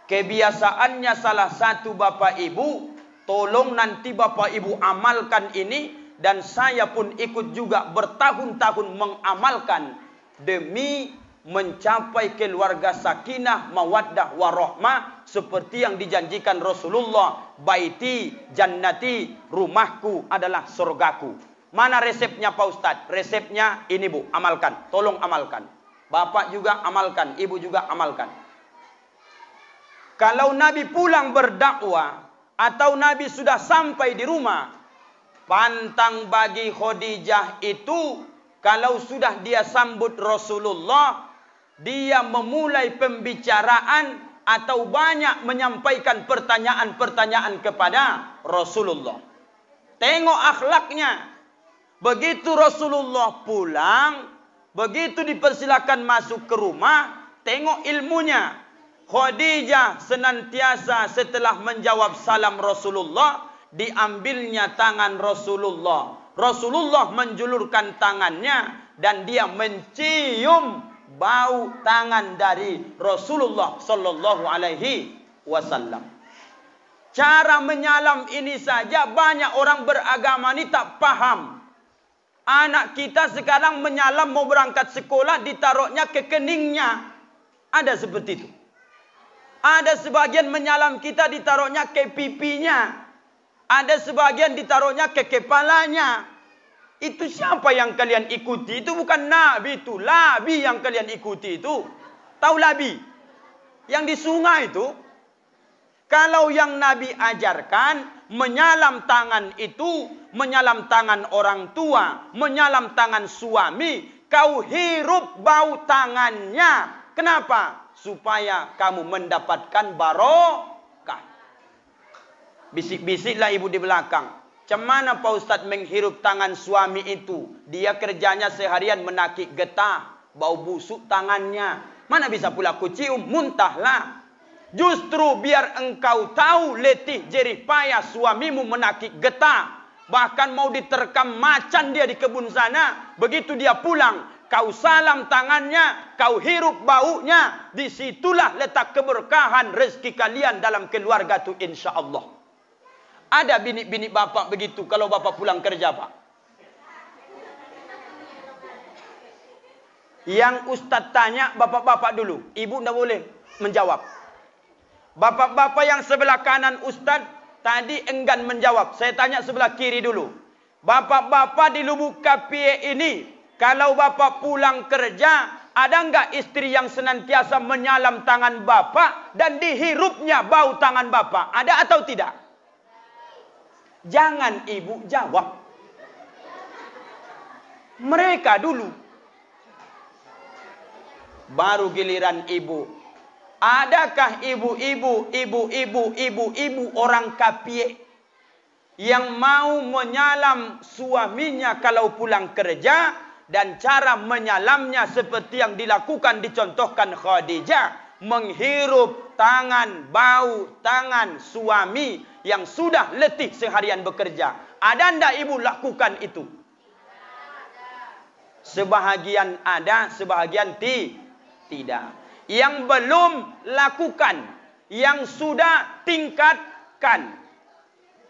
[SPEAKER 1] Kebiasaannya salah satu Bapak Ibu, tolong nanti Bapak Ibu amalkan ini. Dan saya pun ikut juga bertahun-tahun mengamalkan. Demi mencapai keluarga sakinah, mawaddah, warahmah. Seperti yang dijanjikan Rasulullah. Baiti, jannati, rumahku adalah surgaku. Mana resepnya Pak Ustadz? Resepnya ini Bu, amalkan. Tolong amalkan. Bapak juga amalkan, ibu juga amalkan. Kalau Nabi pulang berdakwah, atau Nabi sudah sampai di rumah, pantang bagi Khadijah itu, kalau sudah dia sambut Rasulullah, dia memulai pembicaraan atau banyak menyampaikan pertanyaan-pertanyaan kepada Rasulullah. Tengok akhlaknya. Begitu Rasulullah pulang, begitu dipersilakan masuk ke rumah, tengok ilmunya. Khadijah senantiasa setelah menjawab salam Rasulullah, diambilnya tangan Rasulullah. Rasulullah menjulurkan tangannya dan dia mencium bau tangan dari Rasulullah sallallahu alaihi wasallam. Cara menyalam ini saja banyak orang beragama ini tak paham. Anak kita sekarang menyalam mau berangkat sekolah, ditaruhnya ke keningnya. Ada seperti itu. Ada sebagian menyalam kita ditaruhnya ke pipinya. Ada sebagian ditaruhnya ke kepalanya. Itu siapa yang kalian ikuti? Itu bukan Nabi itu. Labi yang kalian ikuti itu. Tahu Labi? Yang di sungai itu. Kalau yang Nabi ajarkan, menyalam tangan itu, menyalam tangan orang tua, menyalam tangan suami, kau hirup bau tangannya. Kenapa? Supaya kamu mendapatkan barokah. Bisik-bisiklah ibu di belakang. Macam mana Pak Ustaz menghirup tangan suami itu? Dia kerjanya seharian menakik getah, bau busuk tangannya. Mana bisa pula ku cium? Muntahlah. Justru biar engkau tahu letih jerih payah suamimu menakik getah. Bahkan mau diterkam macan dia di kebun sana. Begitu dia pulang, kau salam tangannya, kau hirup baunya. Disitulah letak keberkahan rezeki kalian dalam keluarga tu insya Allah. Ada bini-bini bapak begitu kalau bapak pulang kerja pak. Yang ustaz tanya bapak-bapak dulu. Ibu tidak boleh menjawab. Bapak-bapak yang sebelah kanan ustaz tadi enggan menjawab. Saya tanya sebelah kiri dulu. Bapak-bapak di Lubuk Kapie ini, kalau bapak pulang kerja, ada enggak istri yang senantiasa menyalam tangan bapak dan dihirupnya bau tangan bapak? Ada atau tidak? Jangan ibu jawab. Mereka dulu. Baru giliran ibu. Adakah ibu-ibu orang Kapie yang mau menyalam suaminya kalau pulang kerja dan cara menyalamnya seperti yang dilakukan dicontohkan Khadijah, menghirup tangan, bau tangan suami yang sudah letih seharian bekerja. Ada ndak ibu lakukan itu? Sebahagian ada, sebahagian tidak. Yang belum lakukan, yang sudah tingkatkan.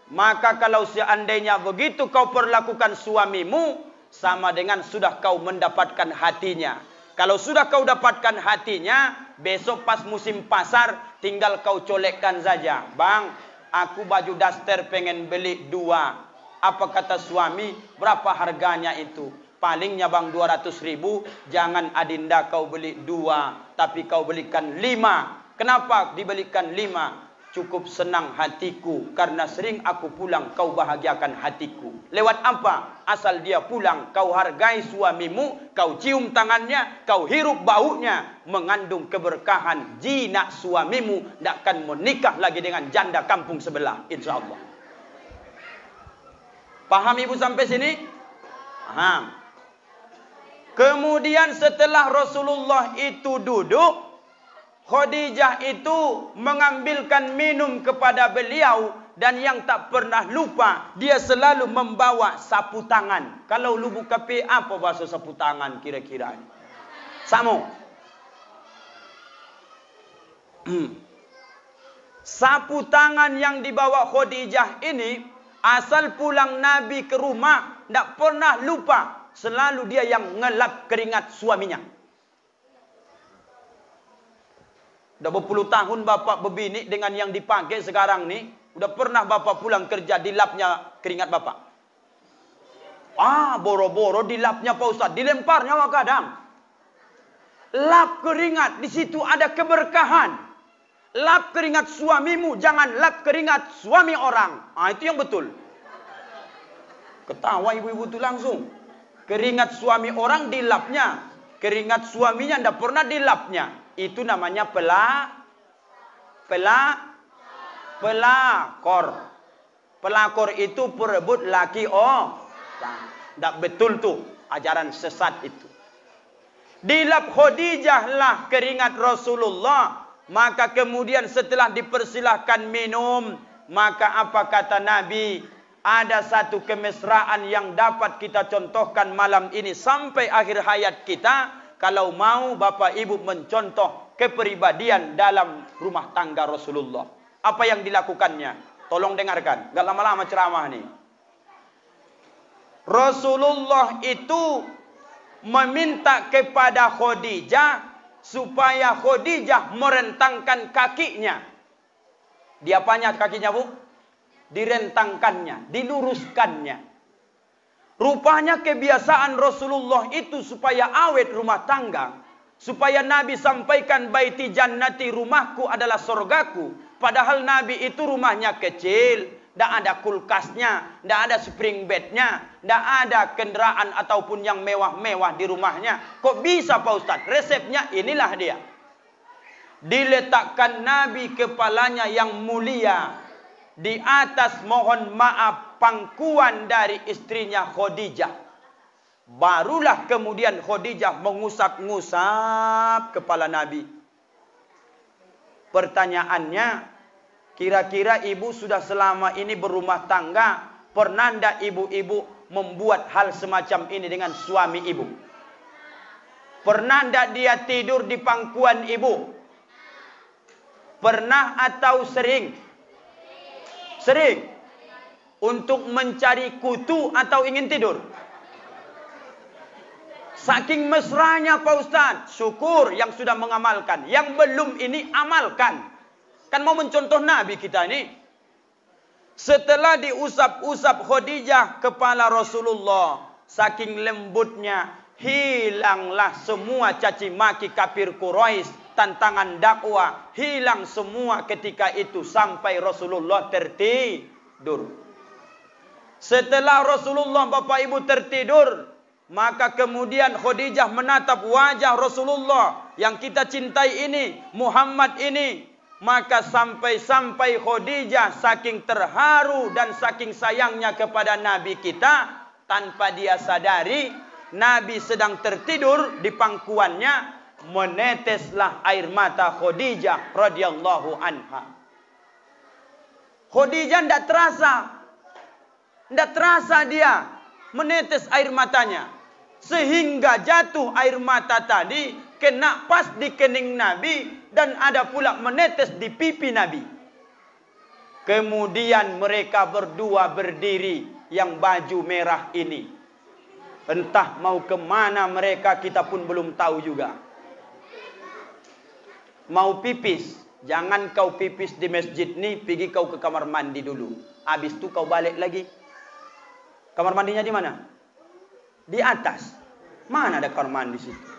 [SPEAKER 1] Maka kalau seandainya begitu kau perlakukan suamimu, sama dengan sudah kau mendapatkan hatinya. Kalau sudah kau dapatkan hatinya, besok pas musim pasar, tinggal kau colekkan saja. Bang, aku baju daster pengen beli 2. Apa kata suami? Berapa harganya itu? Palingnya bang 200.000. Jangan adinda kau beli 2, tapi kau belikan 5. Kenapa dibelikan 5? Cukup senang hatiku karena sering aku pulang kau bahagiakan hatiku. Lewat apa? Asal dia pulang kau hargai suamimu, kau cium tangannya, kau hirup baunya, mengandung keberkahan. Jinak suamimu tidak akan menikah lagi dengan janda kampung sebelah, insyaallah. Paham ibu sampai sini? Paham. Kemudian setelah Rasulullah itu duduk, Khadijah itu mengambilkan minum kepada beliau. Dan yang tak pernah lupa, dia selalu membawa sapu tangan. Kalau Lubuk Kapie, apa bahasa sapu tangan kira-kira? Samo. Sapu tangan yang dibawa Khadijah ini, asal pulang Nabi ke rumah, tak pernah lupa. Selalu dia yang ngelap keringat suaminya. Dah berpuluh tahun bapak berbini dengan yang dipakai sekarang ni. Udah pernah bapak pulang kerja dilapnya keringat bapak? Boro-boro dilapnya Pak Ustaz. Dilemparnya kadang. Lap keringat. Di situ ada keberkahan. Lap keringat suamimu. Jangan lap keringat suami orang. Itu yang betul. Ketawa ibu-ibu itu langsung. Keringat suami orang dilapnya. Keringat suaminya tidak pernah dilapnya. Itu namanya pelakor. Pelakor itu perebut laki. Tak betul tuh. Ajaran sesat itu. Dilap Khadijah lah keringat Rasulullah. Maka kemudian setelah dipersilahkan minum. Maka apa kata Nabi? Ada satu kemesraan yang dapat kita contohkan malam ini sampai akhir hayat kita. Kalau mau bapak ibu mencontoh kepribadian dalam rumah tangga Rasulullah. Apa yang dilakukannya? Tolong dengarkan. Gak lama-lama ceramah nih. Rasulullah itu meminta kepada Khadijah supaya Khadijah merentangkan kakinya. Diapanya kakinya, Bu? Direntangkannya, diluruskannya. Rupanya kebiasaan Rasulullah itu supaya awet rumah tangga. Supaya Nabi sampaikan baiti jannati, rumahku adalah surgaku. Padahal Nabi itu rumahnya kecil. Tidak ada kulkasnya, tidak ada spring bednya, tidak ada kendaraan ataupun yang mewah-mewah di rumahnya. Kok bisa Pak Ustadz? Resepnya inilah dia. Diletakkan Nabi kepalanya yang mulia di atas, mohon maaf, pangkuan dari istrinya Khadijah. Barulah kemudian Khadijah mengusap-ngusap kepala Nabi. Pertanyaannya, kira-kira ibu sudah selama ini berumah tangga, pernah ndak ibu-ibu membuat hal semacam ini dengan suami ibu? Pernah ndak dia tidur di pangkuan ibu? Pernah atau sering? Sering. Untuk mencari kutu atau ingin tidur? Saking mesranya Pak Ustadz. Syukur yang sudah mengamalkan. Yang belum ini amalkan. Kan mau mencontoh Nabi kita ini. Setelah diusap-usap Khadijah kepala Rasulullah, saking lembutnya, hilanglah semua caci maki kafir Quraisy, tantangan dakwah, hilang semua ketika itu sampai Rasulullah tertidur. Setelah Rasulullah Bapak Ibu tertidur, maka kemudian Khadijah menatap wajah Rasulullah yang kita cintai ini, Muhammad ini. Maka sampai-sampai Khadijah saking terharu dan saking sayangnya kepada Nabi kita, tanpa dia sadari Nabi sedang tertidur di pangkuannya, meneteslah air mata Khadijah radhiyallahu anha. Khadijah tidak terasa dia menetes air matanya, sehingga jatuh air mata tadi kena pas di kening Nabi dan ada pula menetes di pipi Nabi. Kemudian mereka berdua berdiri yang baju merah ini. Entah mau kemana mereka, kita pun belum tahu juga. Mau pipis, jangan kau pipis di masjid ni, pergi kau ke kamar mandi dulu. Habis tu kau balik lagi. Kamar mandinya di mana? Di atas. Mana ada kamar mandi situ?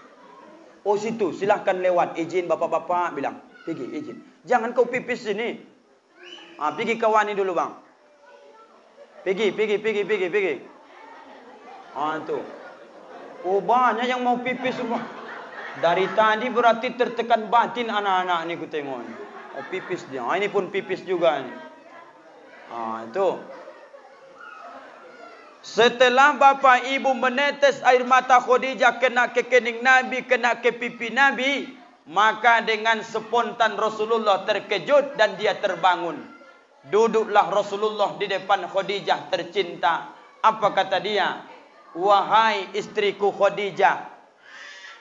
[SPEAKER 1] Oh situ, silahkan lewat. Izin bapak-bapak, bilang. Pergi, izin. Jangan kau pipis sini. Pergi ke wani dulu bang. Pergi. Tu. Oh banyak yang mau pipis semua. Dari tadi berarti tertekan batin anak-anak ni ku tengok. Oh pipis dia. Ini pun pipis juga ni. Itu. Setelah bapak ibu menetes air mata Khadijah kena ke kening Nabi, kena ke pipi Nabi, maka dengan spontan Rasulullah terkejut dan dia terbangun. Duduklah Rasulullah di depan Khadijah tercinta. Apa kata dia? Wahai istriku Khadijah,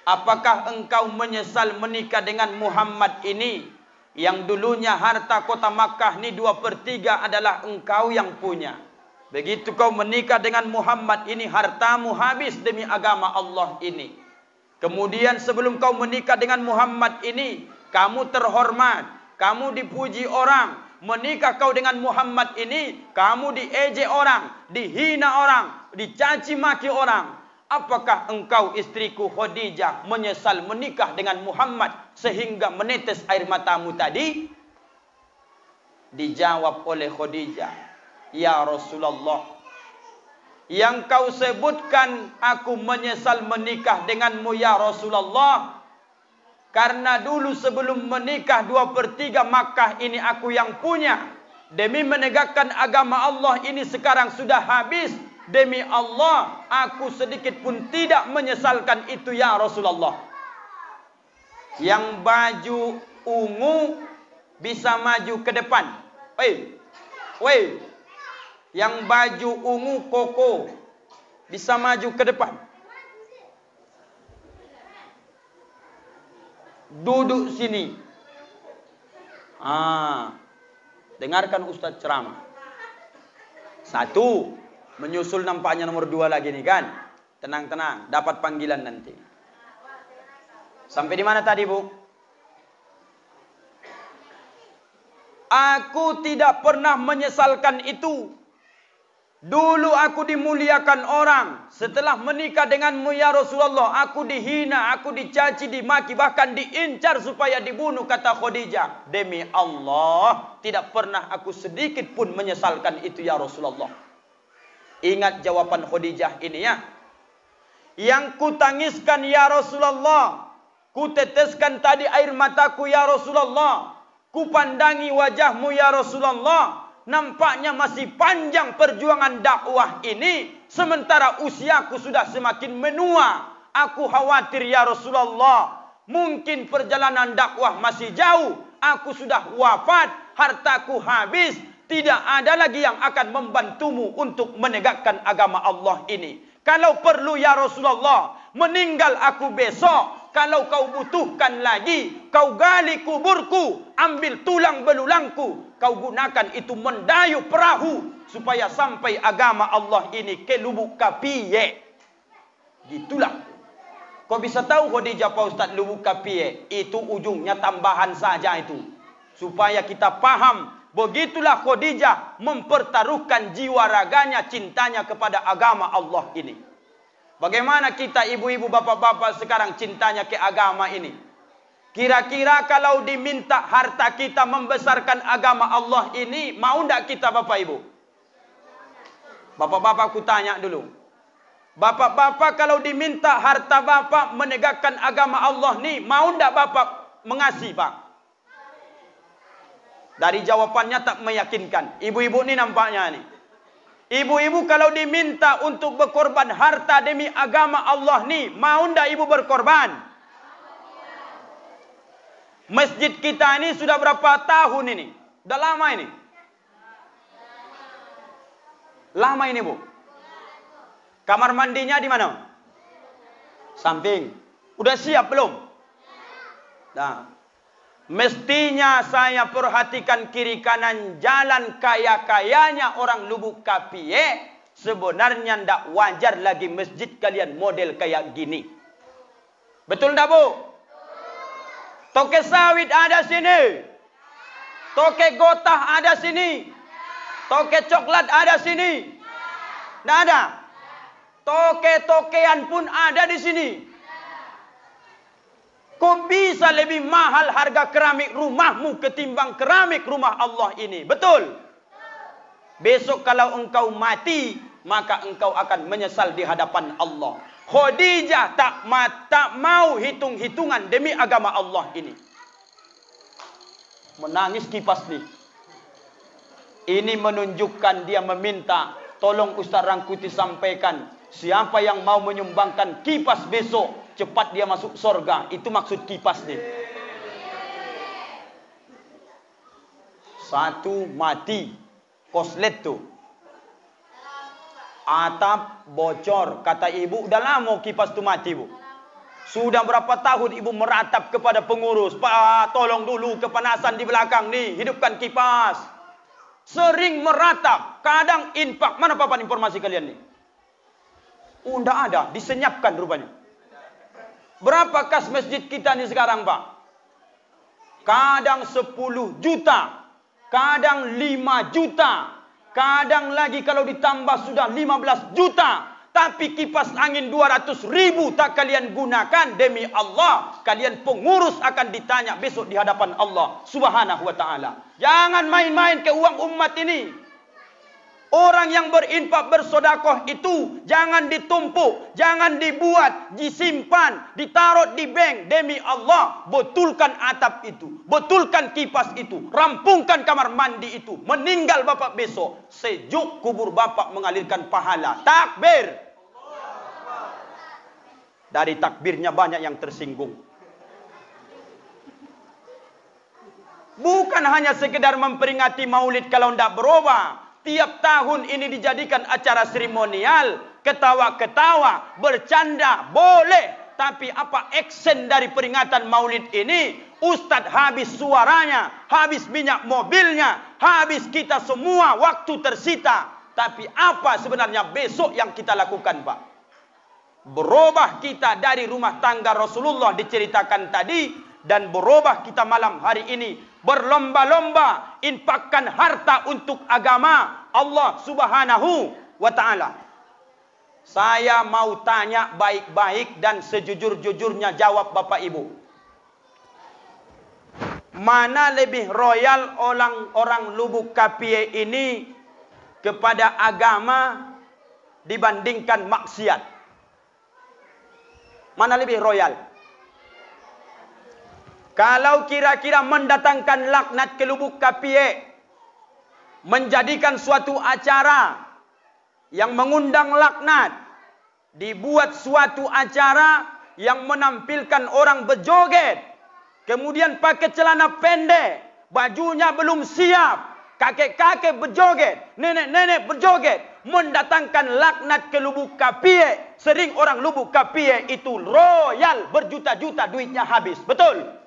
[SPEAKER 1] apakah engkau menyesal menikah dengan Muhammad ini? Yang dulunya harta kota Makkah ni 2/3 adalah engkau yang punya. Begitu kau menikah dengan Muhammad ini, hartamu habis demi agama Allah ini. Kemudian sebelum kau menikah dengan Muhammad ini, kamu terhormat, kamu dipuji orang. Menikah kau dengan Muhammad ini, kamu diejek orang, dihina orang, dicaci maki orang. Apakah engkau istriku Khadijah menyesal menikah dengan Muhammad sehingga menetes air matamu tadi? Dijawab oleh Khadijah, ya Rasulullah, yang kau sebutkan aku menyesal menikah denganmu ya Rasulullah, karena dulu sebelum menikah 2/3 Makkah ini aku yang punya. Demi menegakkan agama Allah ini sekarang sudah habis. Demi Allah, aku sedikit pun tidak menyesalkan itu ya Rasulullah. Yang baju ungu bisa maju ke depan. Woi. Yang baju ungu koko bisa maju ke depan. Duduk sini. Dengarkan Ustaz ceramah. 1. Menyusul nampaknya nomor 2 lagi nih kan. Tenang-tenang, dapat panggilan nanti. Sampai di mana tadi, Bu? Aku tidak pernah menyesalkan itu. Dulu aku dimuliakan orang. Setelah menikah denganmu ya Rasulullah, aku dihina, aku dicaci, dimaki, bahkan diincar supaya dibunuh, kata Khadijah. Demi Allah, tidak pernah aku sedikit pun menyesalkan itu ya Rasulullah. Ingat jawaban Khadijah ini ya. Yang ku tangiskan ya Rasulullah, ku teteskan tadi air mataku ya Rasulullah, ku pandangi wajahmu ya Rasulullah. Nampaknya masih panjang perjuangan dakwah ini, sementara usiaku sudah semakin menua. Aku khawatir ya Rasulullah, mungkin perjalanan dakwah masih jauh. Aku sudah wafat, hartaku habis. Tidak ada lagi yang akan membantumu untuk menegakkan agama Allah ini. Kalau perlu ya Rasulullah, meninggal aku besok. Kalau kau butuhkan lagi, kau gali kuburku, ambil tulang belulangku, kau gunakan itu mendayung perahu, supaya sampai agama Allah ini ke lubuk kapiye. Gitulah. Kau bisa tahu Khadijah Pak Ustaz, lubuk kapiye? Itu ujungnya tambahan saja itu. Supaya kita paham. Begitulah Khadijah mempertaruhkan jiwa raganya, cintanya kepada agama Allah ini. Bagaimana kita ibu-ibu, bapak-bapak sekarang cintanya ke agama ini? Kira-kira kalau diminta harta kita membesarkan agama Allah ini, mau tidak kita bapak ibu? Bapak-bapak aku tanya dulu. Bapak-bapak kalau diminta harta bapak menegakkan agama Allah ini, mau tidak bapak mengasih pak? Dari jawabannya tak meyakinkan. Ibu-ibu ni nampaknya ni. Ibu-ibu kalau diminta untuk berkorban harta demi agama Allah ni, mau ndak ibu berkorban? Masjid kita ini sudah berapa tahun ini? Sudah lama ini? Lama ini bu? Kamar mandinya di mana? Samping. Udah siap belum? Nah. Mestinya saya perhatikan kiri kanan jalan kaya-kayanya orang lubuk kapiye. Sebenarnya ndak wajar lagi masjid kalian model kayak gini. Betul ndak bu? Toke sawit ada sini. Toke gotah ada sini. Toke coklat ada sini. Ndak ada. Toke-tokean pun ada di sini. Kok bisa lebih mahal harga keramik rumahmu ketimbang keramik rumah Allah ini? Betul? Besok kalau engkau mati, maka engkau akan menyesal di hadapan Allah. Khadijah tak mau hitung-hitungan demi agama Allah ini. Menangis kipas nih. Ini menunjukkan dia meminta, tolong Ustaz Rangkuti sampaikan, siapa yang mau menyumbangkan kipas besok, cepat dia masuk sorga. Itu maksud kipas nih. Satu mati. Koslet tuh. Atap bocor. Kata ibu, udah lama kipas tuh mati bu. Sudah berapa tahun ibu meratap kepada pengurus. Pak, tolong dulu kepanasan di belakang nih. Hidupkan kipas. Sering meratap. Kadang infak. Mana papan informasi kalian nih? Oh, enggak ada. Disenyapkan rupanya. Berapa kas masjid kita ni sekarang pak? Kadang 10 juta. Kadang 5 juta. Kadang lagi kalau ditambah sudah 15 juta. Tapi kipas angin 200.000 tak kalian gunakan. Demi Allah, kalian pengurus akan ditanya besok di hadapan Allah Subhanahu wa ta'ala. Jangan main-main ke uang umat ini. Orang yang berinfak bersodakoh itu jangan ditumpuk, jangan dibuat, disimpan, ditaruh di bank. Demi Allah, betulkan atap itu, betulkan kipas itu, rampungkan kamar mandi itu. Meninggal bapak besok, sejuk kubur bapak mengalirkan pahala. Takbir. Dari takbirnya banyak yang tersinggung. Bukan hanya sekedar memperingati maulid kalau tidak berubah. Tiap tahun ini dijadikan acara seremonial, ketawa-ketawa, bercanda, boleh. Tapi apa action dari peringatan maulid ini? Ustadz habis suaranya, habis minyak mobilnya, habis kita semua waktu tersita. Tapi apa sebenarnya besok yang kita lakukan, Pak? Berubah kita dari rumah tangga Rasulullah diceritakan tadi, dan berubah kita malam hari ini berlomba-lomba infakkan harta untuk agama Allah Subhanahu wa ta'ala. Saya mau tanya baik-baik dan sejujur-jujurnya jawab Bapak Ibu. Mana lebih royal orang Lubuk Kapie ini kepada agama dibandingkan maksiat? Mana lebih royal? Kalau kira-kira mendatangkan laknat ke Lubuk Kapie, menjadikan suatu acara yang mengundang laknat, dibuat suatu acara yang menampilkan orang berjoget, kemudian pakai celana pendek, bajunya belum siap, kakek-kakek berjoget, nenek-nenek berjoget, mendatangkan laknat ke Lubuk Kapie. Sering orang Lubuk Kapie itu royal, berjuta-juta duitnya habis. Betul?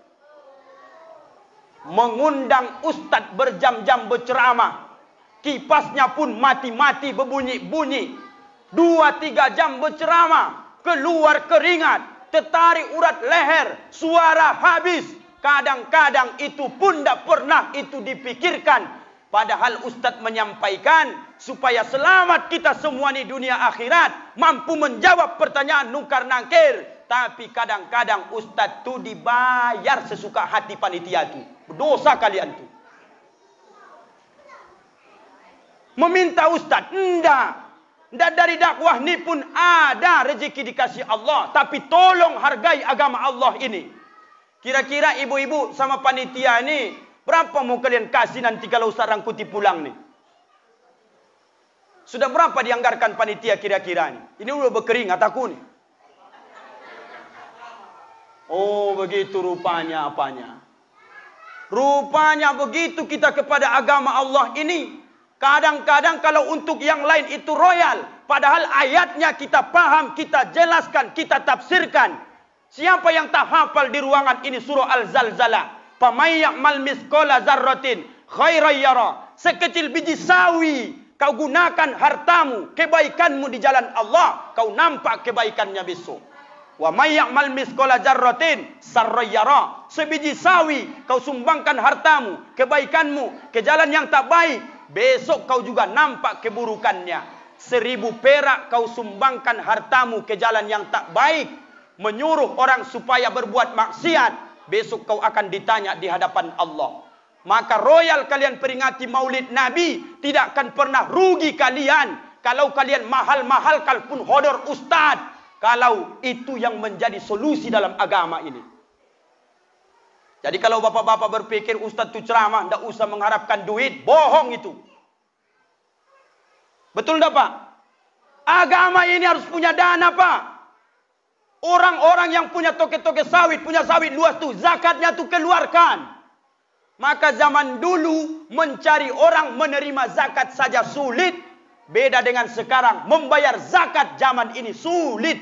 [SPEAKER 1] Mengundang ustadz berjam-jam berceramah, kipasnya pun mati-mati berbunyi-bunyi, 2-3 jam berceramah, keluar keringat, tertarik urat leher, suara habis. Kadang-kadang itu pun tidak pernah itu dipikirkan. Padahal ustadz menyampaikan supaya selamat kita semua di dunia akhirat, mampu menjawab pertanyaan nukar nangkir. Tapi kadang-kadang ustadz tu dibayar sesuka hati panitia tu. Berdosa kalian tu. Meminta ustadz, enggak dari dakwah ni pun ada rezeki dikasih Allah, tapi tolong hargai agama Allah ini. Kira-kira ibu-ibu sama panitia ni berapa mau kalian kasih nanti kalau Ustaz Rangkuti pulang nih? Sudah berapa dianggarkan panitia kira-kira nih? Ini udah berkeringat aku nih. Oh, begitu rupanya apanya. Rupanya begitu kita kepada agama Allah ini. Kadang-kadang kalau untuk yang lain itu royal, padahal ayatnya kita paham, kita jelaskan, kita tafsirkan. Siapa yang tak hafal di ruangan ini surah Al-Zalzalah? Faman ya'mal misqala dzarratin khairan yara. Sekecil biji sawi kau gunakan hartamu, kebaikanmu di jalan Allah, kau nampak kebaikannya besok. Wa may ya'mal misqala dzarratin sarran yara. Sebiji sawi kau sumbangkan hartamu, kebaikanmu ke jalan yang tak baik, besok kau juga nampak keburukannya. 1000 perak kau sumbangkan hartamu ke jalan yang tak baik, menyuruh orang supaya berbuat maksiat, besok kau akan ditanya di hadapan Allah. Maka royal kalian peringati maulid Nabi, tidak akan pernah rugi kalian. Kalau kalian mahal-mahal kalpun hodor ustaz, kalau itu yang menjadi solusi dalam agama ini. Jadi kalau bapak-bapak berpikir ustaz itu ceramah, tidak usah mengharapkan duit, bohong itu. Betul tak Pak? Agama ini harus punya dana Pak. Orang-orang yang punya toke-toke sawit, punya sawit luas tu, zakatnya tu keluarkan. Maka zaman dulu mencari orang menerima zakat saja sulit. Beda dengan sekarang, membayar zakat zaman ini sulit.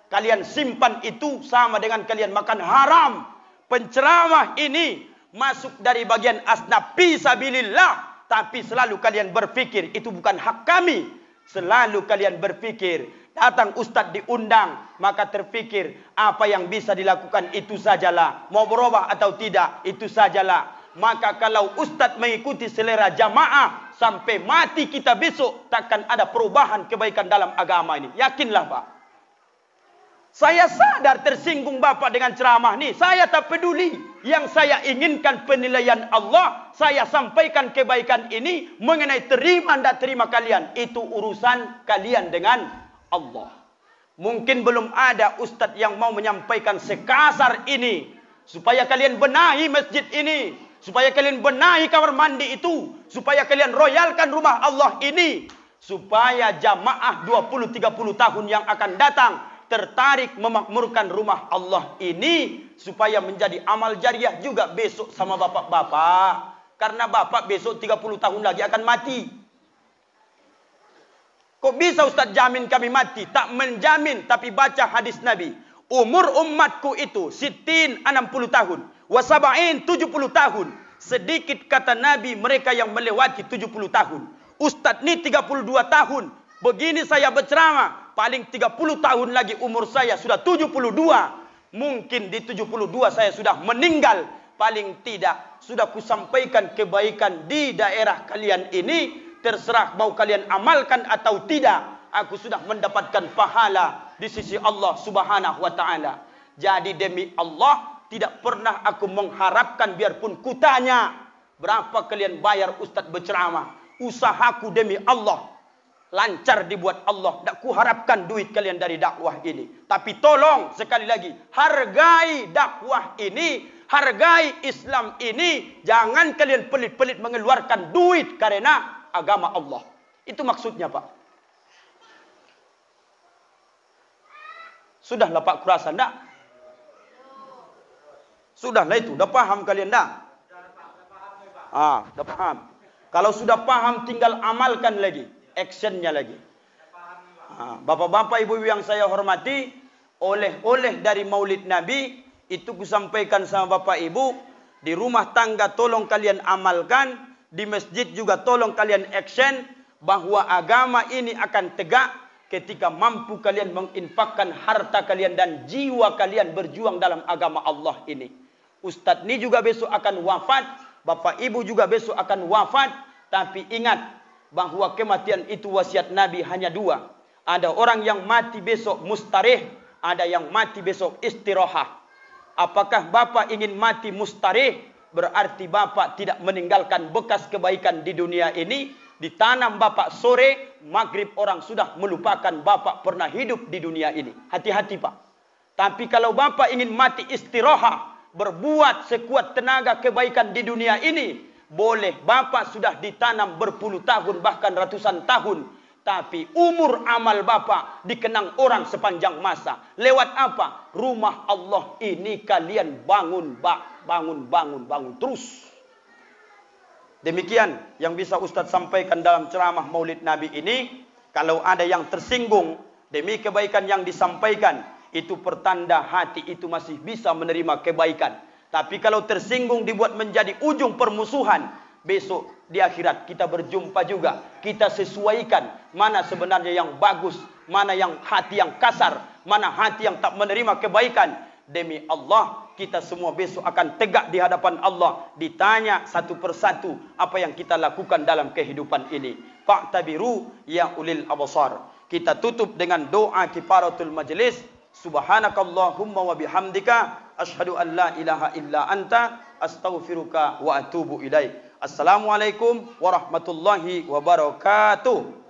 [SPEAKER 1] Kalian simpan itu sama dengan kalian makan haram. Penceramah ini masuk dari bagian asnaf fisabilillah, tapi selalu kalian berpikir itu bukan hak kami. Selalu kalian berpikir datang ustaz diundang, maka terpikir apa yang bisa dilakukan itu sajalah. Mau berubah atau tidak itu sajalah. Maka kalau ustaz mengikuti selera jamaah sampai mati kita besok, takkan ada perubahan kebaikan dalam agama ini. Yakinlah Pak. Saya sadar tersinggung Bapak dengan ceramah ni. Saya tak peduli. Yang saya inginkan penilaian Allah. Saya sampaikan kebaikan ini. Mengenai terima dan terima kalian, itu urusan kalian dengan Allah. Mungkin belum ada ustadz yang mau menyampaikan sekasar ini. Supaya kalian benahi masjid ini. Supaya kalian benahi kamar mandi itu. Supaya kalian royalkan rumah Allah ini. Supaya jamaah 20-30 tahun yang akan datang tertarik memakmurkan rumah Allah ini, supaya menjadi amal jariah juga besok sama bapak-bapak. Karena bapak besok 30 tahun lagi akan mati. Kok bisa Ustaz jamin kami mati? Tak menjamin, tapi baca hadis Nabi. Umur umatku itu 60 tahun, wasaba'in 70 tahun. Sedikit kata Nabi mereka yang melewati 70 tahun. Ustadz ni 32 tahun. Begini saya berceramah. Paling 30 tahun lagi umur saya sudah 72. Mungkin di 72 saya sudah meninggal. Paling tidak sudah kusampaikan kebaikan di daerah kalian ini. Terserah mau kalian amalkan atau tidak. Aku sudah mendapatkan pahala di sisi Allah Subhanahu wa ta'ala. Jadi demi Allah, tidak pernah aku mengharapkan biarpun kutanya. Berapa kalian bayar Ustadz berceramah? Usahaku demi Allah. Lancar dibuat Allah. Tak kuharapkan duit kalian dari dakwah ini. Tapi tolong sekali lagi. Hargai dakwah ini. Hargai Islam ini. Jangan kalian pelit-pelit mengeluarkan duit karena agama Allah. Itu maksudnya Pak. Sudahlah Pak kurasa enggak? Sudahlah itu. Dah paham kalian enggak? Dah paham. Kalau sudah paham tinggal amalkan lagi. Actionnya lagi. Bapak-bapak, ibu-ibu yang saya hormati, oleh-oleh dari Maulid Nabi itu kusampaikan sama bapak ibu, di rumah tangga tolong kalian amalkan, di masjid juga tolong kalian action, bahwa agama ini akan tegak ketika mampu kalian menginfakkan harta kalian dan jiwa kalian berjuang dalam agama Allah ini. Ustadz ini juga besok akan wafat, bapak ibu juga besok akan wafat, tapi ingat bahwa kematian itu wasiat Nabi hanya dua. Ada orang yang mati besok mustarih, ada yang mati besok istirahat. Apakah bapak ingin mati mustarih? Berarti bapak tidak meninggalkan bekas kebaikan di dunia ini. Ditanam bapak sore, maghrib orang sudah melupakan bapak pernah hidup di dunia ini. Hati-hati Pak. Tapi kalau bapak ingin mati istirahat, berbuat sekuat tenaga kebaikan di dunia ini, boleh, bapak sudah ditanam berpuluh tahun bahkan ratusan tahun. Tapi umur amal bapak dikenang orang sepanjang masa. Lewat apa? Rumah Allah ini kalian bangun terus. Demikian yang bisa Ustadz sampaikan dalam ceramah Maulid Nabi ini. Kalau ada yang tersinggung demi kebaikan yang disampaikan, itu pertanda hati itu masih bisa menerima kebaikan. Tapi kalau tersinggung dibuat menjadi ujung permusuhan, besok di akhirat kita berjumpa juga. Kita sesuaikan mana sebenarnya yang bagus, mana yang hati yang kasar, mana hati yang tak menerima kebaikan. Demi Allah, kita semua besok akan tegak di hadapan Allah. Ditanya satu persatu apa yang kita lakukan dalam kehidupan ini. Fa'tabiru ya ulil absar. Kita tutup dengan doa kifaratul majlis. Subhanakallahumma wa bihamdika asyhadu an la ilaha illa anta astaghfiruka wa atubu ilaik. Assalamualaikum warahmatullahi wabarakatuh.